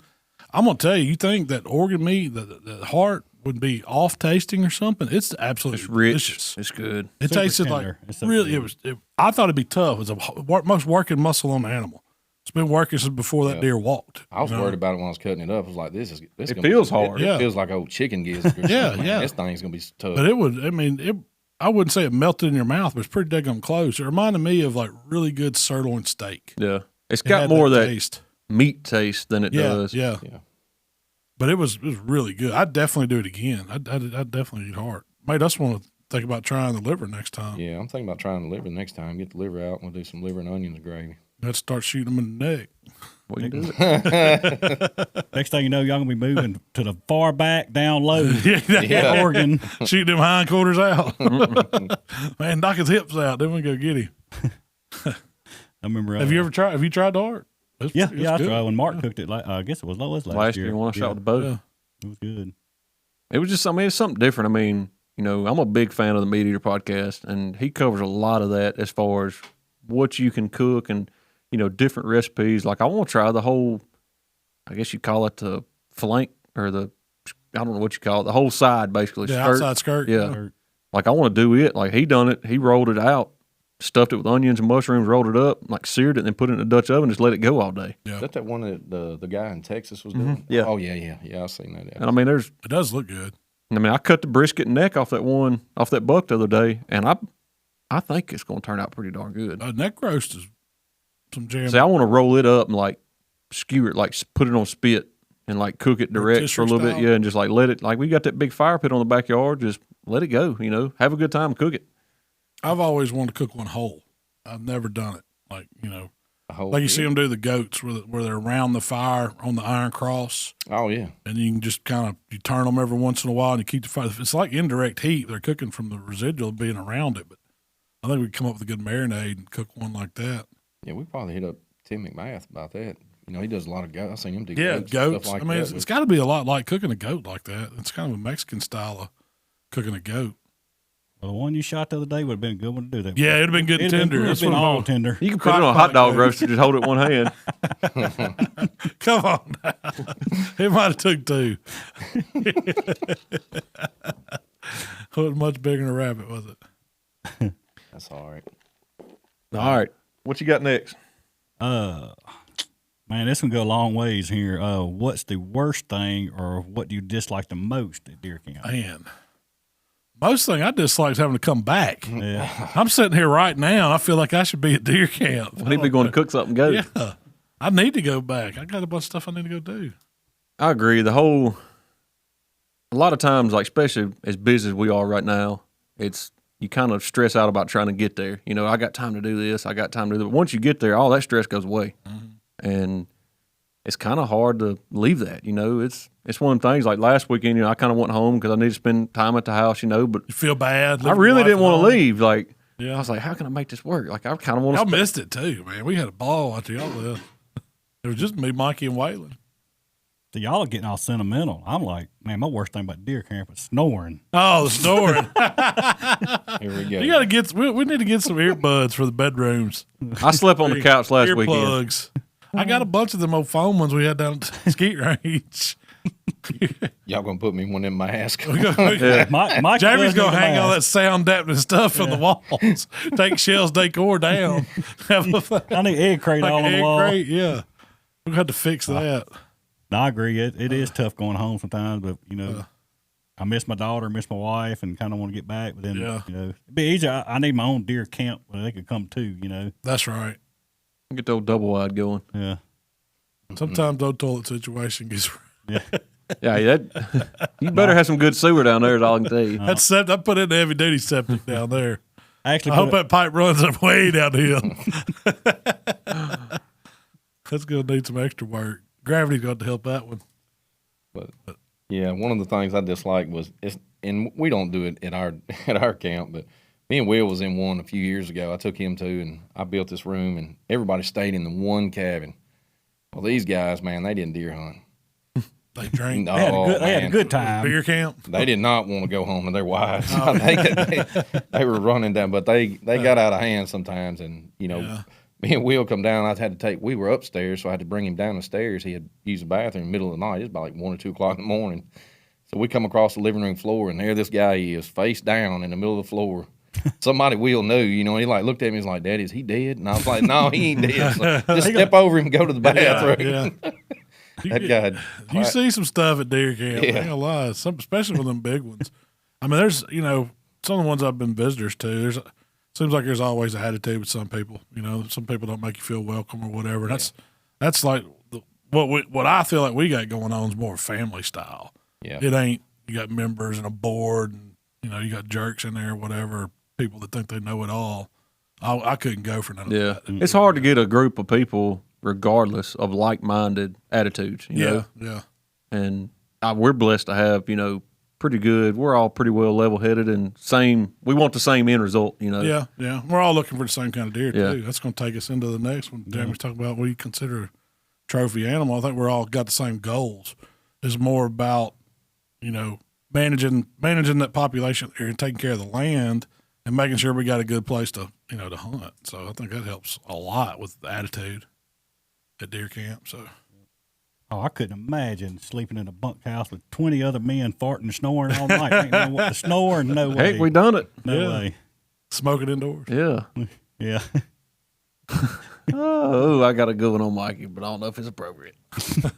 A: I'm gonna tell you, you think that organ meat, the heart would be off tasting or something? It's absolutely
C: It's rich.
A: delicious.
C: It's good.
A: It
D: Super
A: tasted
D: tender.
A: like
D: It's so
A: really.
D: good.
A: I thought it'd be tough. It's the most working muscle on the animal. It's been working since before that deer walked.
B: I was worried about it when I was cutting it up. I was like, this
C: It feels hard.
B: It feels like old chicken gizzard. Or
A: Yeah,
B: something.
A: yeah.
B: This thing's gonna be tough.
A: But it would. I mean, I wouldn't say it melted in your mouth, but it's pretty daggone close. It reminded me of like really good sirloin steak.
C: Yeah. It's
A: It
C: got
A: had
C: more of that
A: taste.
C: meat taste than it
A: Yeah,
C: does.
A: yeah,
B: Yeah.
A: But it was really good. I'd definitely do it again. I'd definitely eat heart. Made us want to think about trying the liver next time.
B: Yeah, I'm thinking about trying the liver next time. Get the liver out and we'll do some liver and onions gravy.
A: Let's start shooting them in the neck.
C: Well, you do it.
D: Next thing you know, y'all gonna be moving to the far back down low.
B: Yeah.
D: Oregon.
A: Shoot them hindquarters out. Man, knock his hips out. Then we go get him.
D: I remember.
A: Have you tried the heart? It's
D: Yeah,
A: good.
D: I tried when Mark cooked it. I guess it was last year.
C: When I shot with the boat.
A: Yeah.
D: It was good.
C: It was just, it's something different. I mean, I'm a big fan of the Meat Eater podcast, and he covers a lot of that as far as what you can cook and, different recipes. Like, I want to try the whole, I guess you call it the flank or I don't know what you call it, the whole side, basically.
A: The
C: skirt.
A: outside skirt.
C: Yeah. Like, I want to do it. Like, he done it. He rolled it out, stuffed it with onions and mushrooms, rolled it up, like seared it, and then put it in a Dutch oven and just let it go all day.
B: Is that one that the guy in Texas was doing?
C: Yeah.
B: Oh, yeah. I've seen that.
C: And I mean,
A: It does look good.
C: I cut the brisket and neck off that buck the other day, and I think it's going to turn out pretty darn good.
A: Neck roast is some jam.
C: See, I want to roll it up and like skewer it, like put it on spit and like cook it direct for a little bit,
A: style?
C: yeah, and just like let it. Like we got that big fire pit on the backyard, just let it go. Have a good time, cook it.
A: I've always wanted to cook one whole. I've never done it. Like,
B: A whole
A: like you
B: deer?
A: see them do the goats where they're around the fire on the iron cross.
B: Oh yeah.
A: And you can just you turn them every once in a while and you keep the fire. It's like indirect heat. They're cooking from the residual being around it. But I think we could come up with a good marinade and cook one like that.
B: Yeah, we probably hit up Tim McMath about that. He does a lot of goats. I've seen him do
A: Goats.
B: stuff like
A: I mean,
B: that.
A: it's got to be a lot like cooking a goat like that. It's kind of a Mexican style of cooking a goat.
D: Well, the one you shot the other day would have been a good one to do that.
A: Yeah, it'd have been good tender.
D: It'd
A: That's
D: been
A: what
D: all
A: I'm-
D: tender.
C: You can put it on a hot dog roaster, just hold it one hand.
A: Come on now. It might have took two. Wasn't much bigger than a rabbit, was it?
B: That's all right.
C: All right. What you got next?
D: Man, this can go a long ways here. What's the worst thing, or what do you dislike the most at deer camp?
A: Man. Most thing I dislike is having to come back.
D: Yeah,
A: I'm sitting here right now, and I feel like I should be at deer camp.
C: We need to be going to cook something good.
A: Yeah. I need to go back. I got a bunch of stuff I need to go do.
C: I agree. A lot of times, like especially as busy as we are right now, you kind of stress out about trying to get there. I got time to do this. I got time to do that. But once you get there, all that stress goes away. And it's kind of hard to leave that, It's one of the things. Like last weekend, I kind of went home because I needed to spend time at the house, but
A: You feel bad.
C: I really didn't want to
A: leave.
C: leave. Like,
A: Yeah.
C: I was like, how can I make this work? Like, I kind of want
A: Y'all
C: to.
A: missed it too, man. We had a ball after y'all left. It was just me, Mikey, and Waylon.
D: so y'all are getting all sentimental. I'm like, man, my worst thing about deer camp is snoring.
A: Oh, the snoring.
B: Here we go.
A: You got to get. We need to get some earbuds for the bedrooms.
C: I slept on the couch last weekend.
A: Earplugs. I got a bunch of them old foam ones we had down at the skeet range.
B: Y'all gonna put me in one of them masks?
C: Yeah.
D: Mike
A: Jamie's
D: does
A: gonna
D: need a
A: hang all that
D: mask.
A: sound dampening stuff on the walls. Take Shell's decor down. Have a
D: I need egg crate
A: like
D: all on
A: an
D: the
A: egg
D: wall.
A: crate, yeah. We're gonna have to fix that.
D: No, I agree. It is tough going home sometimes, but I miss my daughter, miss my wife, and kind of want to get back. But then,
A: Yeah.
D: it'd be easy. I need my own deer camp where they could come too.
A: That's right.
C: Get the old double wide going.
D: Yeah.
A: Sometimes those toilet situation gets.
C: Yeah, you better have some good sewer down there, is all I can tell you.
A: That's septic. I put in the heavy duty septic down there.
D: I actually
A: I hope that pipe runs up way downhill. That's gonna need some extra work. Gravity's got to help that one.
B: But yeah, one of the things I dislike was and we don't do it at our camp, but me and Will was in one a few years ago. I took him to, and I built this room, and everybody stayed in the one cabin. Well, these guys, man, they didn't deer hunt.
A: They drink.
B: No,
D: they had a
B: man.
D: good time.
A: Beer camp.
B: They did not want to go home to their wives.
A: Oh.
B: They were running down, but they got out of hand sometimes. And,
A: Yeah.
B: me and Will come down. We were upstairs, so I had to bring him down the stairs. He had used the bathroom in the middle of the night. It was about like 1 or 2 o'clock in the morning. So we come across the living room floor, and there this guy is, face down in the middle of the floor. Somebody Will knew, he like looked at me and was like, "Daddy, is he dead?" And I was like, "No, he ain't dead. So just step over him and go to the bathroom."
A: Yeah.
B: That guy.
A: You see some stuff at deer camp.
B: Yeah.
A: I ain't gonna lie. Especially with them big ones. I mean, there's some of the ones I've been visitors to. Seems like there's always an attitude with some people. Some people don't make you feel welcome or whatever. That's like what I feel like we got going on is more family style.
B: Yeah.
A: It ain't you got members and a board and you got jerks in there or whatever, people that think they know it all. I couldn't go for none of
C: Yeah.
A: that.
C: It's hard to get a group of people, regardless of like-minded attitudes, you know?
A: Yeah.
C: And we're blessed to have, pretty good. We're all pretty well level-headed and we want the same end result,
A: Yeah. We're all looking for the same kind of deer
C: Yeah.
A: too. That's going to take us into the next one. Jamie's talking about what you consider a trophy animal. I think we're all got the same goals. It's more about, managing that population there and taking care of the land and making sure we got a good place to to hunt. So I think that helps a lot with the attitude at deer camp. So
D: Oh, I couldn't imagine sleeping in a bunkhouse with 20 other men farting and snoring all night. Ain't know what to snore, no way.
C: Heck, we done it.
D: No
A: Yeah.
D: way.
A: smoking indoors.
C: Yeah.
D: Yeah.
C: Oh, I got a good one on Mikey, but I don't know if it's appropriate.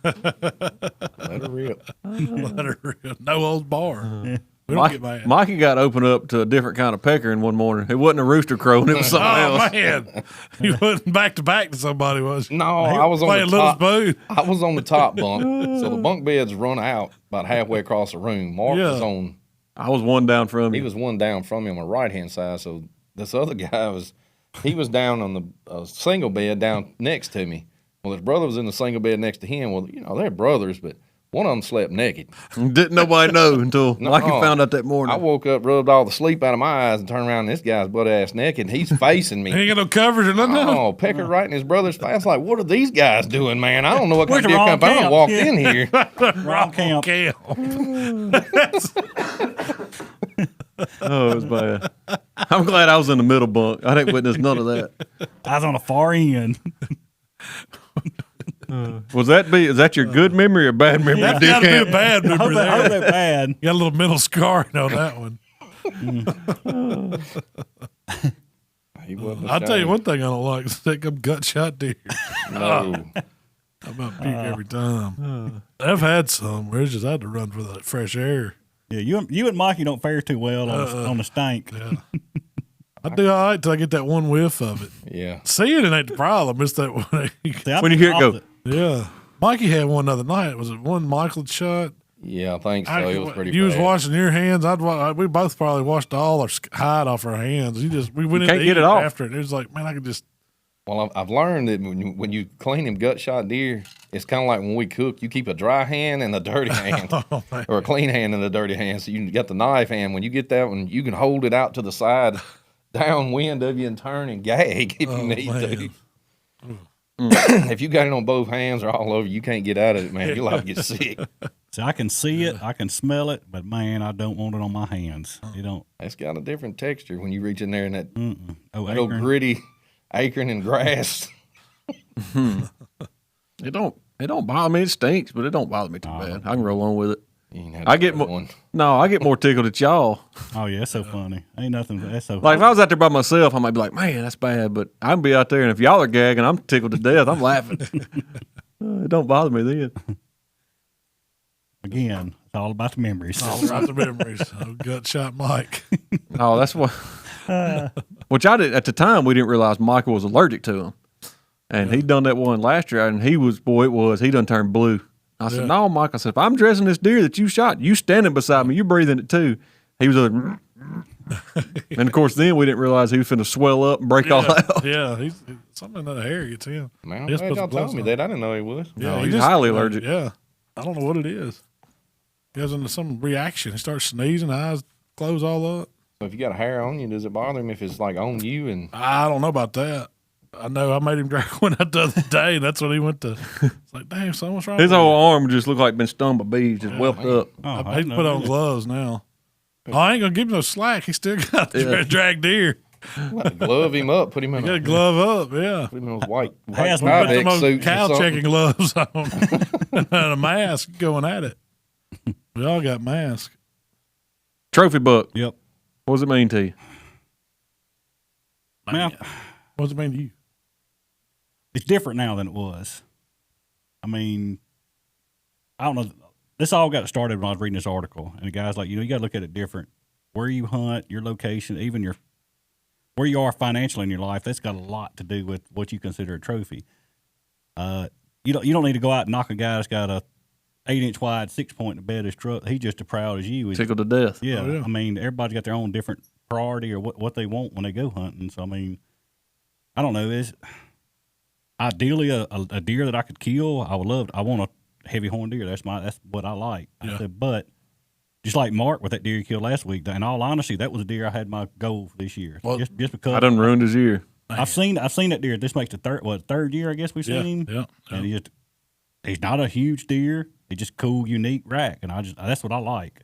B: Let her rip.
A: Let her rip. No holds bar. We don't get mad.
C: Mikey got opened up to a different kind of pecker in one morning. It wasn't a rooster crowing, it was something
A: Oh
C: else.
A: man, you wasn't back to back to somebody, was you?
B: No, I was on
A: Playing
B: the
A: Little
B: top.
A: Spoon.
B: I was on the top bunk, so the bunk beds run out about halfway across the room. Mark
A: Yeah.
B: was on.
C: I was one down from
B: He
C: you.
B: was one down from me on my right hand side, so this other guy he was down on the single bed down next to me. Well, his brother was in the single bed next to him. Well, they're brothers, but one of them slept naked.
C: Didn't nobody know until Mikey found out that morning.
B: I woke up, rubbed all the sleep out of my eyes, and turned around, and this guy's butt-ass naked, and he's facing me.
A: He ain't got no coverage or nothing.
B: Oh, pecker right in his brother's face. I was like, what are these guys doing, man? I don't know what kind of deer
D: wrong
B: camp I
D: camp?
B: walked in here.
D: Wrong camp.
C: Oh, it was bad. I'm glad I was in the middle bunk. I didn't witness none of that.
D: I was on the far end.
C: Is that your good memory or bad memory?
A: That's
C: of deer
A: got to be a
C: camp?
A: bad
D: I
A: memory
D: hope
A: there.
D: they're bad.
A: You got a little mental scarring on that one.
B: He wasn't
A: I'll tell you
B: ashamed.
A: one thing I don't like is take up gut shot deer.
B: No.
A: I'm about puke every time. I've had some where it's just I had to run for the fresh air.
D: Yeah, you and Mikey don't fare too well on the stank.
A: Yeah. I do all right till I get that one whiff of it.
B: Yeah.
A: Seeing it ain't the problem. It's that one.
D: See, I'm
C: When you hear it go,
D: opposite.
A: Yeah. Mikey had one the other night. Was it one Michael shot?
B: Yeah, I think so. It was pretty
A: You was
B: bad.
A: washing your hands. We both probably washed all our hide off our hands. We went in
C: can't
A: to
C: get
A: eat
C: it off.
A: after it. It was like, man, I could just.
B: Well, I've learned that when you clean them gut shot deer, it's kind of like when we cook, you keep a dry hand and a dirty hand,
A: Oh, man.
B: or a clean hand and a dirty hand. So you got the knife hand. When you get that one, you can hold it out to the side, downwind of you, and turn and gag if you need to. If you got it on both hands or all over, you can't get out of it, man. You'll have to get sick.
D: See, I can see it, I can smell it, but man, I don't want it on my hands. You don't.
B: It's got a different texture when you reach in there and that
D: Oh,
B: old
D: acorn.
B: gritty acorn and grass.
C: it don't bother me. It stinks, but it don't bother me too bad. I can roll on with it.
B: You ain't had
C: I
B: to
C: get
B: put
C: more.
B: one.
C: No, I get more tickled at y'all.
D: Oh yeah, that's so funny. Ain't nothing. That's so
C: Like if I was out there by myself, I might be like, man, that's bad. But I can be out there, and if y'all are gagging, I'm tickled to death. I'm laughing. It don't bother me then.
D: Again, it's all about the memories.
A: All right, the memories. Oh, gut shot Mike.
C: Oh, that's what. Which I did at the time. We didn't realize Michael was allergic to them, and he'd done that one last year, and he done turned blue. I said, no, Mike. I said, if I'm dressing this deer that you shot, you standing beside me, you breathing it too. He was like, and of course, then we didn't realize he was finna swell up and break all out.
A: Yeah, he's something in that hair gets him.
B: Man, I'm
A: He just
B: glad
A: puts
B: y'all
A: the gloves
B: told me
A: on.
B: that. I didn't know he was.
A: Yeah,
C: No,
A: he
C: he's
A: just-
C: highly allergic.
A: Yeah, I don't know what it is. He has into some reaction. He starts sneezing, eyes close all up.
B: So if you got a hair on you, does it bother him if it's like on you? And
A: I don't know about that. I know I made him drag one out the other day, and that's when he went to. It's like, damn, son, what's wrong?
C: His
A: with
C: whole
A: you?
C: arm just looked like been stung by bees, just whelped up.
D: Oh,
A: He's put on gloves now. Oh, I ain't gonna give him no slack. He still got to drag deer.
B: glove him up, put him in
A: Got
B: a,
A: a glove up, yeah.
B: put him in those white
D: Has me
B: Tyvek
D: put
A: Put them old
B: suits or
A: cow
B: something.
A: checking gloves on and a mask going at it. We all got masks.
C: Trophy buck.
D: Yep.
C: What does it mean to you?
D: Man,
A: What does it mean to you?
D: it's different now than it was. I mean, I don't know. This all got started when I was reading this article, and the guy's like, you got to look at it different. Where you hunt, your location, even where you are financially in your life. That's got a lot to do with what you consider a trophy. You don't need to go out and knock a guy that's got a 8-inch wide 6-point in the bed of his truck. He's just as proud as you.
C: Tickled to death.
D: Yeah,
A: Oh, yeah.
D: I mean, everybody's got their own different priority or what they want when they go hunting. So I mean, I don't know. Is ideally a deer that I could kill. I want a heavy horn deer. That's what I like.
A: Yeah.
D: I said, but just like Mark with that deer he killed last week. In all honesty, that was a deer I had my goal for this year.
A: Well,
D: just because
C: I done ruined his year.
D: I've seen that deer. This makes the third year I guess we've
A: Yeah,
D: seen him.
A: yeah.
D: And he's not a huge deer. He's just cool, unique rack, and that's what I like.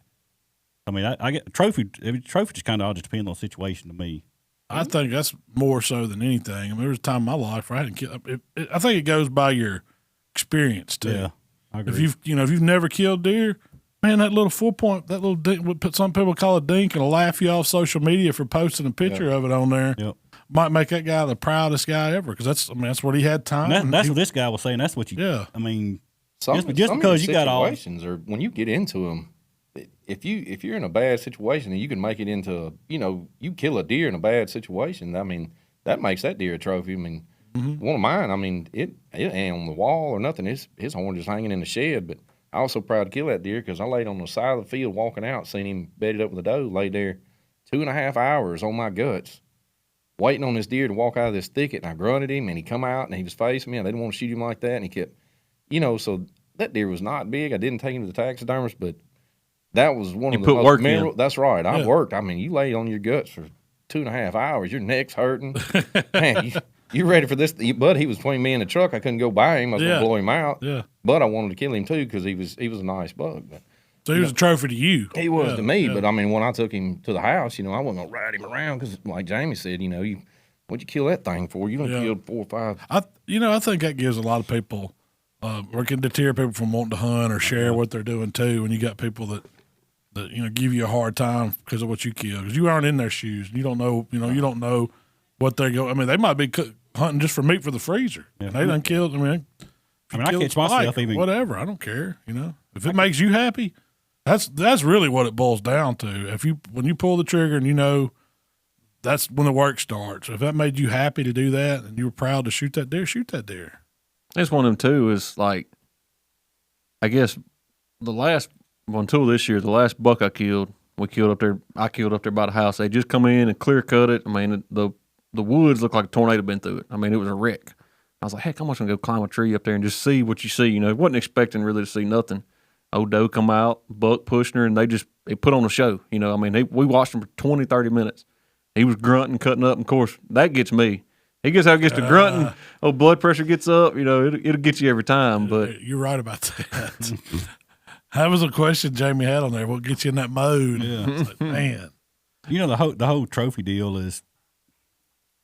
D: I mean, I get trophy. Trophy just kind of all just depends on the situation to me.
A: I think that's more so than anything. I mean, there was a time in my life where I hadn't killed. I think it goes by your experience too.
D: Yeah, I agree.
A: If you've never killed deer, man, that little 4-point, that little dink, what some people call a dink, and laugh you off social media for posting a picture of it on there.
D: Yep.
A: Might make that guy the proudest guy ever because that's what he had time.
D: And that's what this guy was saying. That's what you.
A: Yeah.
D: I mean,
B: Some
D: just
B: of
D: because
B: the
D: you got all.
B: situations or when you get into them, if you're in a bad situation and you can make it into, you kill a deer in a bad situation. I mean, that makes that deer a trophy. I mean, one of mine. I mean, it ain't on the wall or nothing. His horn just hanging in the shed. But I was so proud to kill that deer because I laid on the side of the field walking out, seen him bedded up with a doe, laid there 2.5 hours on my guts. waiting on this deer to walk out of this thicket, and I grunted him, and he come out, and he was facing me, and I didn't want to shoot him like that, and he kept, so that deer was not big. I didn't take him to the taxidermist, but that was one of the most
C: work
B: memorable.
C: in.
B: That's right. I worked. I mean, you laid on your guts for 2.5 hours. Your neck's hurting. Man, you ready for this? But he was between me and the truck. I couldn't go by him. I was going to blow him out.
A: Yeah.
B: But I wanted to kill him too because he was a nice buck. But,
A: so he was a trophy to you.
B: He was to me. Yeah. But I mean, when I took him to the house, I wasn't going to ride him around because, like Jamie said, what'd you kill that thing for? You done killed 4 or 5.
A: I think that gives a lot of people, or can deter people from wanting to hunt or share what they're doing too. When you got people that give you a hard time because of what you kill, because you aren't in their shoes. You don't know, you don't know what they go. I mean, they might be hunting just for meat for the freezer. Yeah. And they done killed. I
D: catch myself even
A: whatever. I don't care. If it makes you happy, that's really what it boils down to. When you pull the trigger and that's when the work starts. If that made you happy to do that and you were proud to shoot that deer, shoot that deer.
C: It's one of them too. Is like, I guess the last. Until this year, the last buck I killed up there by the house. They just come in and clear cut it. I mean, the woods looked like a tornado been through it. I mean, it was a wreck. I was like, heck, I'm just going to go climb a tree up there and just see what you see. Wasn't expecting really to see nothing. Old doe come out, buck pushing her, and they put on a show. We watched him for 20, 30 minutes. He was grunting, cutting up, and of course, that gets me. He gets to grunting, blood pressure gets up. It'll get you every time. But
A: you're right about that. That was a question Jamie had on there. What gets you in that mode? Yeah. It's like, man.
D: The whole trophy deal is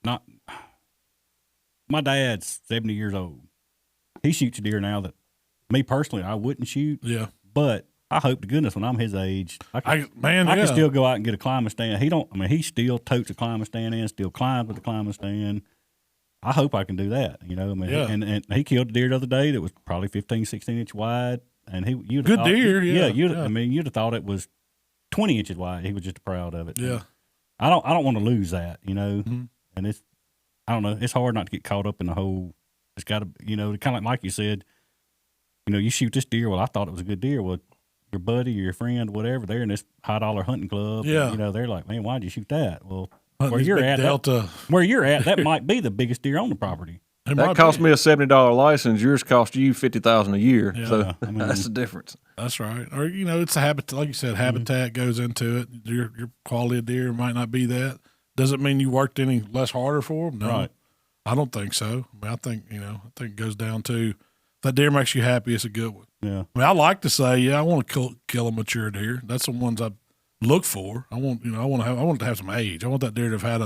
D: not. My dad's 70 years old. He shoots a deer now that me personally I wouldn't shoot.
A: Yeah.
D: But I hope to goodness when I'm his age, I can
A: yeah.
D: still go out and get a climbing stand. He still totes a climbing stand in, still climbs with the climbing stand. I hope I can do that.
A: Yeah.
D: And he killed a deer the other day that was probably 15, 16 inch wide. And you'd
A: good deer,
D: you'd have thought it was 20 inches wide. He was just proud of it.
A: Yeah,
D: I don't want to lose that,
A: Mm-hmm.
D: And I don't know. It's hard not to get caught up in the whole. It's got to, kind of like Mikey said. You shoot this deer. Well, I thought it was a good deer. Well, your buddy or your friend, whatever, they're in this $high hunting club.
A: Yeah,
D: and, they're like, man, why'd you shoot that? Well,
A: hunting
D: where you're at, that might be the biggest deer on the property.
C: That cost me a $70 license. Yours cost you $50,000 a year.
A: Yeah.
C: So that's the difference.
A: That's right. Or it's a habit. Like you said, habitat goes into it. Your quality of deer might not be that. Doesn't mean you worked any less harder for them. No,
D: right.
A: I don't think so. I think it goes down to if that deer makes you happy, it's a good one.
D: Yeah.
A: I like to say, I want to kill a mature deer. That's the ones I look for. I want it to have some age. I want that deer to have had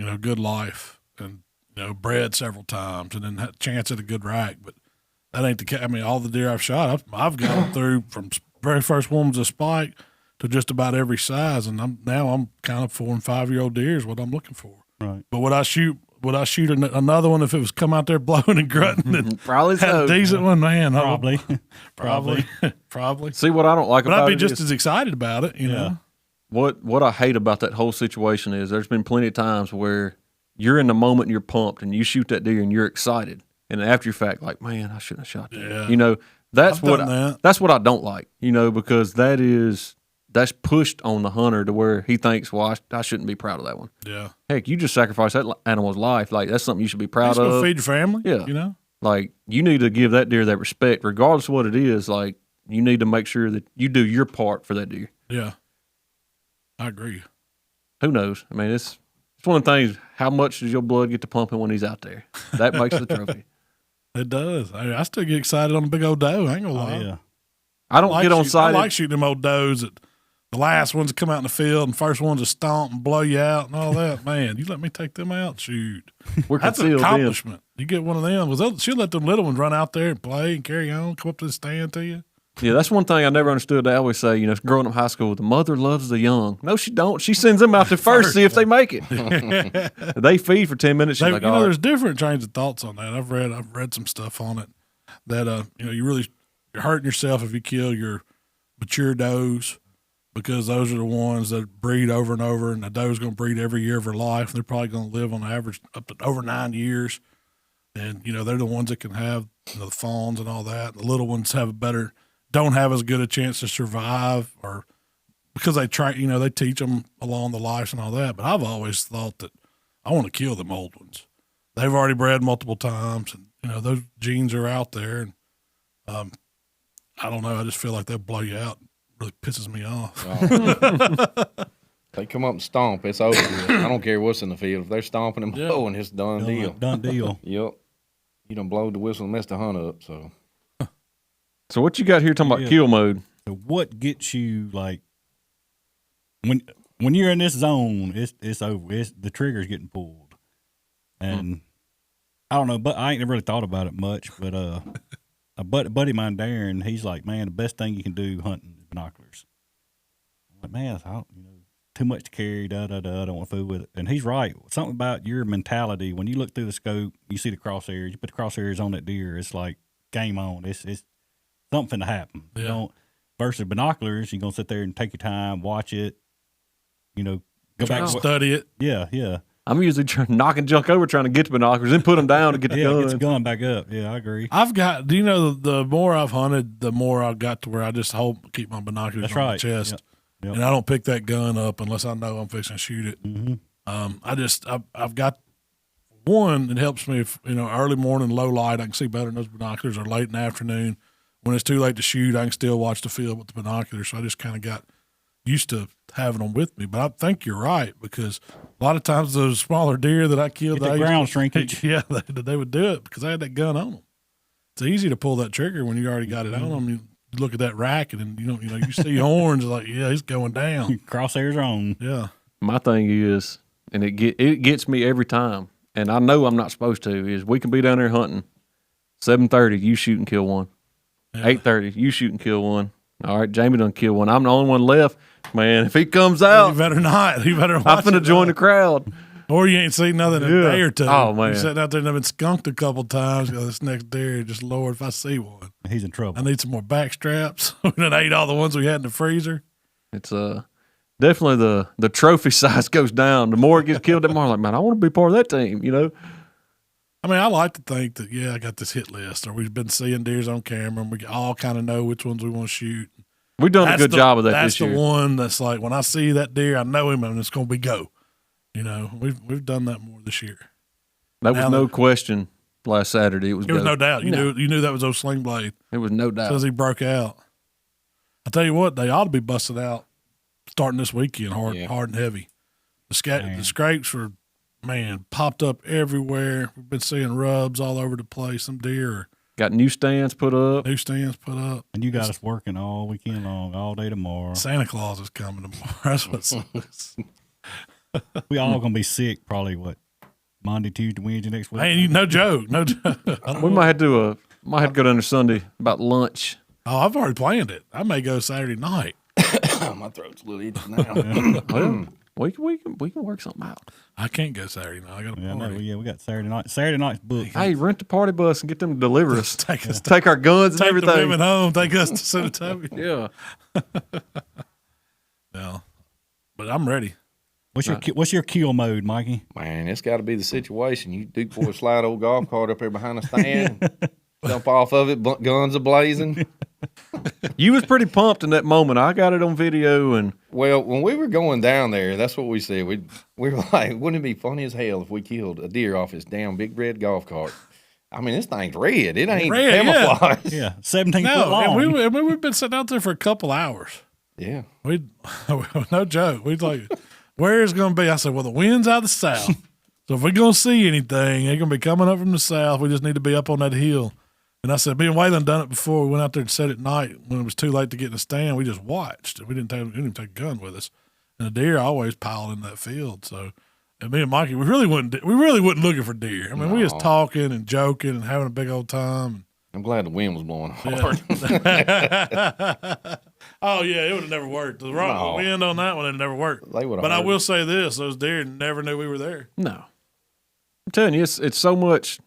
A: a good life and bred several times and then had a chance at a good rack. But that ain't the case. I mean, all the deer I've shot, I've gone through from very first one was a spike to just about every size, and I'm kind of 4 and 5 year old deer is what I'm looking for.
D: Right.
A: But would I shoot another one if it was come out there blowing and grunting? And
C: probably
A: had
C: so.
A: A decent one, man.
D: Probably.
A: Probably.
C: See, what I don't like about it,
A: but I'd be just as excited about it. You know.
C: What I hate about that whole situation is there's been plenty of times where you're in the moment and you're pumped and you shoot that deer and you're excited, and after your fact, like, man, I shouldn't have shot that.
A: Yeah.
C: That's what I don't like. Because that's pushed on the hunter to where he thinks, well, I shouldn't be proud of that one.
A: Yeah.
C: Heck, you just sacrificed that animal's life. Like, that's something you should be proud
A: of.
C: of.
A: Feed your family.
C: Yeah. Like, you need to give that deer that respect, regardless of what it is. Like, you need to make sure that you do your part for that deer.
A: Yeah. I agree.
C: Who knows? I mean, it's one of the things. How much does your blood get to pumping when he's out there? That makes the trophy.
A: It does. I still get excited on a big old doe. I ain't gonna lie.
D: Yeah.
C: I don't get on site.
A: I like shooting them old does. That the last ones that come out in the field and first ones to stomp and blow you out and all that. Man, you let me take them out. Shoot, that's an accomplishment. You get one of them. She'll let them little ones run out there and play and carry on, come up to the stand to you.
C: Yeah, that's one thing I never understood. They always say, growing up high school, the mother loves the young. No, she don't. She sends them out there first, see if they make it. They feed for 10 minutes. She's like,
A: there's different trains of thoughts on that. I've read some stuff on it that you're hurting yourself if you kill your mature does, because those are the ones that breed over and over, and the doe's going to breed every year of her life. They're probably going to live on average up to over 9 years, and they're the ones that can have the fawns and all that. The little ones don't have as good a chance to survive, or because they try, they teach them along the life and all that. But I've always thought that I want to kill them old ones. They've already bred multiple times, and those genes are out there. And I don't know. I just feel like they'll blow you out. It really pisses me off.
B: They come up and stomp, it's over with. I don't care what's in the field. If they're stomping and blowing, it's done deal.
D: Done deal.
B: Yep. You done blowed the whistle and messed the hunt up.
C: So what you got here talking about kill mode?
D: So what gets you like when you're in this zone? It's over. The trigger's getting pulled, and I don't know. But I ain't never really thought about it much. But a buddy of mine, Darren, he's like, man, the best thing you can do hunting is binoculars. I'm like, man, too much to carry. I don't want to fool with it. And he's right. Something about your mentality when you look through the scope, you see the crosshairs. You put the crosshairs on that deer. It's like game on. It's something to happen.
A: Yeah.
D: You don't versus binoculars. You're gonna sit there and take your time, watch it. Go back and
A: study it.
D: Yeah.
C: I'm usually knocking junk over trying to get the binoculars, then put them down to get the gun.
D: Get the gun back up. Yeah, I agree.
A: Do you know the more I've hunted, the more I got to where I just keep my binoculars on my chest.
D: Yep.
A: And I don't pick that gun up unless I know I'm fixing to shoot it.
D: Mm-hmm.
A: I've got one. It helps me if, early morning, low light, I can see better in those binoculars, or late in the afternoon when it's too late to shoot, I can still watch the field with the binoculars. So I just kind of got used to having them with me. But I think you're right, because a lot of times those smaller deer that I killed,
D: the ground shrinkage.
A: Yeah, they would do it because I had that gun on them. It's easy to pull that trigger when you already got it on them. You look at that racket and you see horns, like, yeah, he's going down.
D: Crosshairs are on.
A: Yeah.
C: My thing is, and it gets me every time, and I know I'm not supposed to, is we can be down there hunting. 7:30, you shoot and kill one. Yeah. 8:30, you shoot and kill one. All right, Jamie done kill one. I'm the only one left. Man, if he comes out,
A: you better not. You better watch
C: I'm finna join the crowd.
A: Or you ain't seen nothing in a day or two.
C: Oh, man.
A: You're sitting out there and I've been skunked a couple times. This next deer, just Lord, if I see one.
D: He's in trouble.
A: I need some more back straps. We done ate all the ones we had in the freezer.
C: It's definitely the trophy size goes down. The more it gets killed, the more I'm like, man, I want to be part of that team,
A: I mean, I like to think that, I got this hit list, or we've been seeing deers on camera, and we all kind of know which ones we want to shoot.
C: We've done a good job of that this year.
A: That's the one that's like, when I see that deer, I know him, and it's going to be go. We've done that more this year.
C: That was no question last Saturday. It was
A: no doubt. You knew that was those sling blade.
C: It was no doubt.
A: As he broke out. I tell you what, they ought to be busted out starting this weekend, hard and heavy. The scrapes were, popped up everywhere. We've been seeing rubs all over the place. Some deer
C: got new stands put up.
D: And you got us working all weekend long, all day tomorrow.
A: Santa Claus is coming tomorrow. That's what sucks.
D: We all gonna be sick probably Monday, Tuesday, Wednesday next week.
A: Hey, no joke. No joke.
C: We might have to go down there Sunday about lunch.
A: Oh, I've already planned it. I may go Saturday night.
B: My throat's a little itchy now.
C: Well, we can work something out.
A: I can't go Saturday night. I got a party.
D: We got Saturday night. Saturday night's booked.
C: Hey, rent the party bus and get them to deliver us.
A: Take
C: our guns and everything.
A: Take the women home. Take us to Senatobia.
C: Yeah.
A: No, but I'm ready.
D: What's your kill mode, Mikey?
B: Man, it's got to be the situation. You Duke boy slide old golf cart up there behind the stand, jump off of it, guns a blazing.
C: You was pretty pumped in that moment. I got it on video, and
B: well, when we were going down there, that's what we said. We were like, wouldn't it be funny as hell if we killed a deer off his damn big red golf cart? I mean, this thing's red. It ain't
A: red,
B: camouflage.
D: Yeah, 17 foot long.
A: And we've been sitting out there for a couple hours.
B: Yeah,
A: no joke. We'd like, where is it going to be? I said, well, the wind's out of the south. So if we're going to see anything, they're going to be coming up from the south. We just need to be up on that hill. And I said, me and Waylon done it before. We went out there and set it at night when it was too late to get in the stand. We just watched. We didn't take a gun with us. And the deer always piled in that field. So, and me and Mikey, we really wasn't looking for deer. I mean, we was talking and joking and having a big old time.
B: I'm glad the wind was blowing hard.
A: Oh yeah, it would have never worked. The wind on that one, it never worked. But I will say this: those deer never knew we were there.
C: No, I'm telling you, it's so much.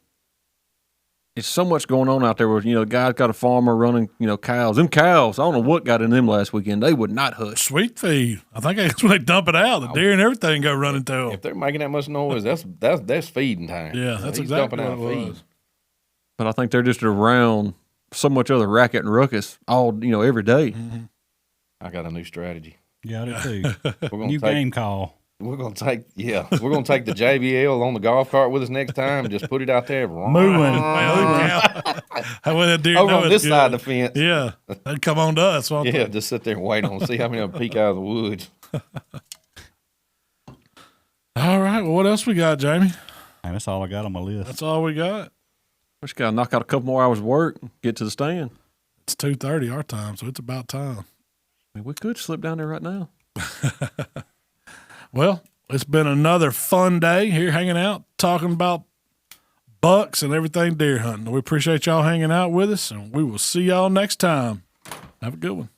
C: It's so much going on out there where, the guy's got a farmer running, cows. Them cows, I don't know what got in them last weekend. They would not hush.
A: Sweet feed. I think that's when they dump it out. The deer and everything go running to them.
B: If they're making that much noise, that's feeding time.
A: Yeah, that's exactly what it was.
C: But I think they're just around so much other racket and ruckus all, every day.
A: Mm-hmm.
B: I got a new strategy.
D: Yeah, I do too. New game call.
B: We're gonna take the JBL on the golf cart with us next time. Just put it out there.
D: Mooing.
A: How would that deer
B: Over
A: know
B: on
A: it's
B: this
A: good?
B: side of the fence.
A: Yeah, they'd come on to us. Won't
B: Yeah,
A: they?
B: just sit there and wait on, see how many of them peek out of the woods.
A: All right. Well, what else we got, Jamie?
D: And that's all I got on my list.
A: That's all we got.
C: We just got to knock out a couple more hours of work and get to the stand.
A: It's 2:30 our time, so it's about time.
C: I mean, we could slip down there right now.
A: Well, it's been another fun day here hanging out, talking about bucks and everything deer hunting. We appreciate y'all hanging out with us, and we will see y'all next time. Have a good one.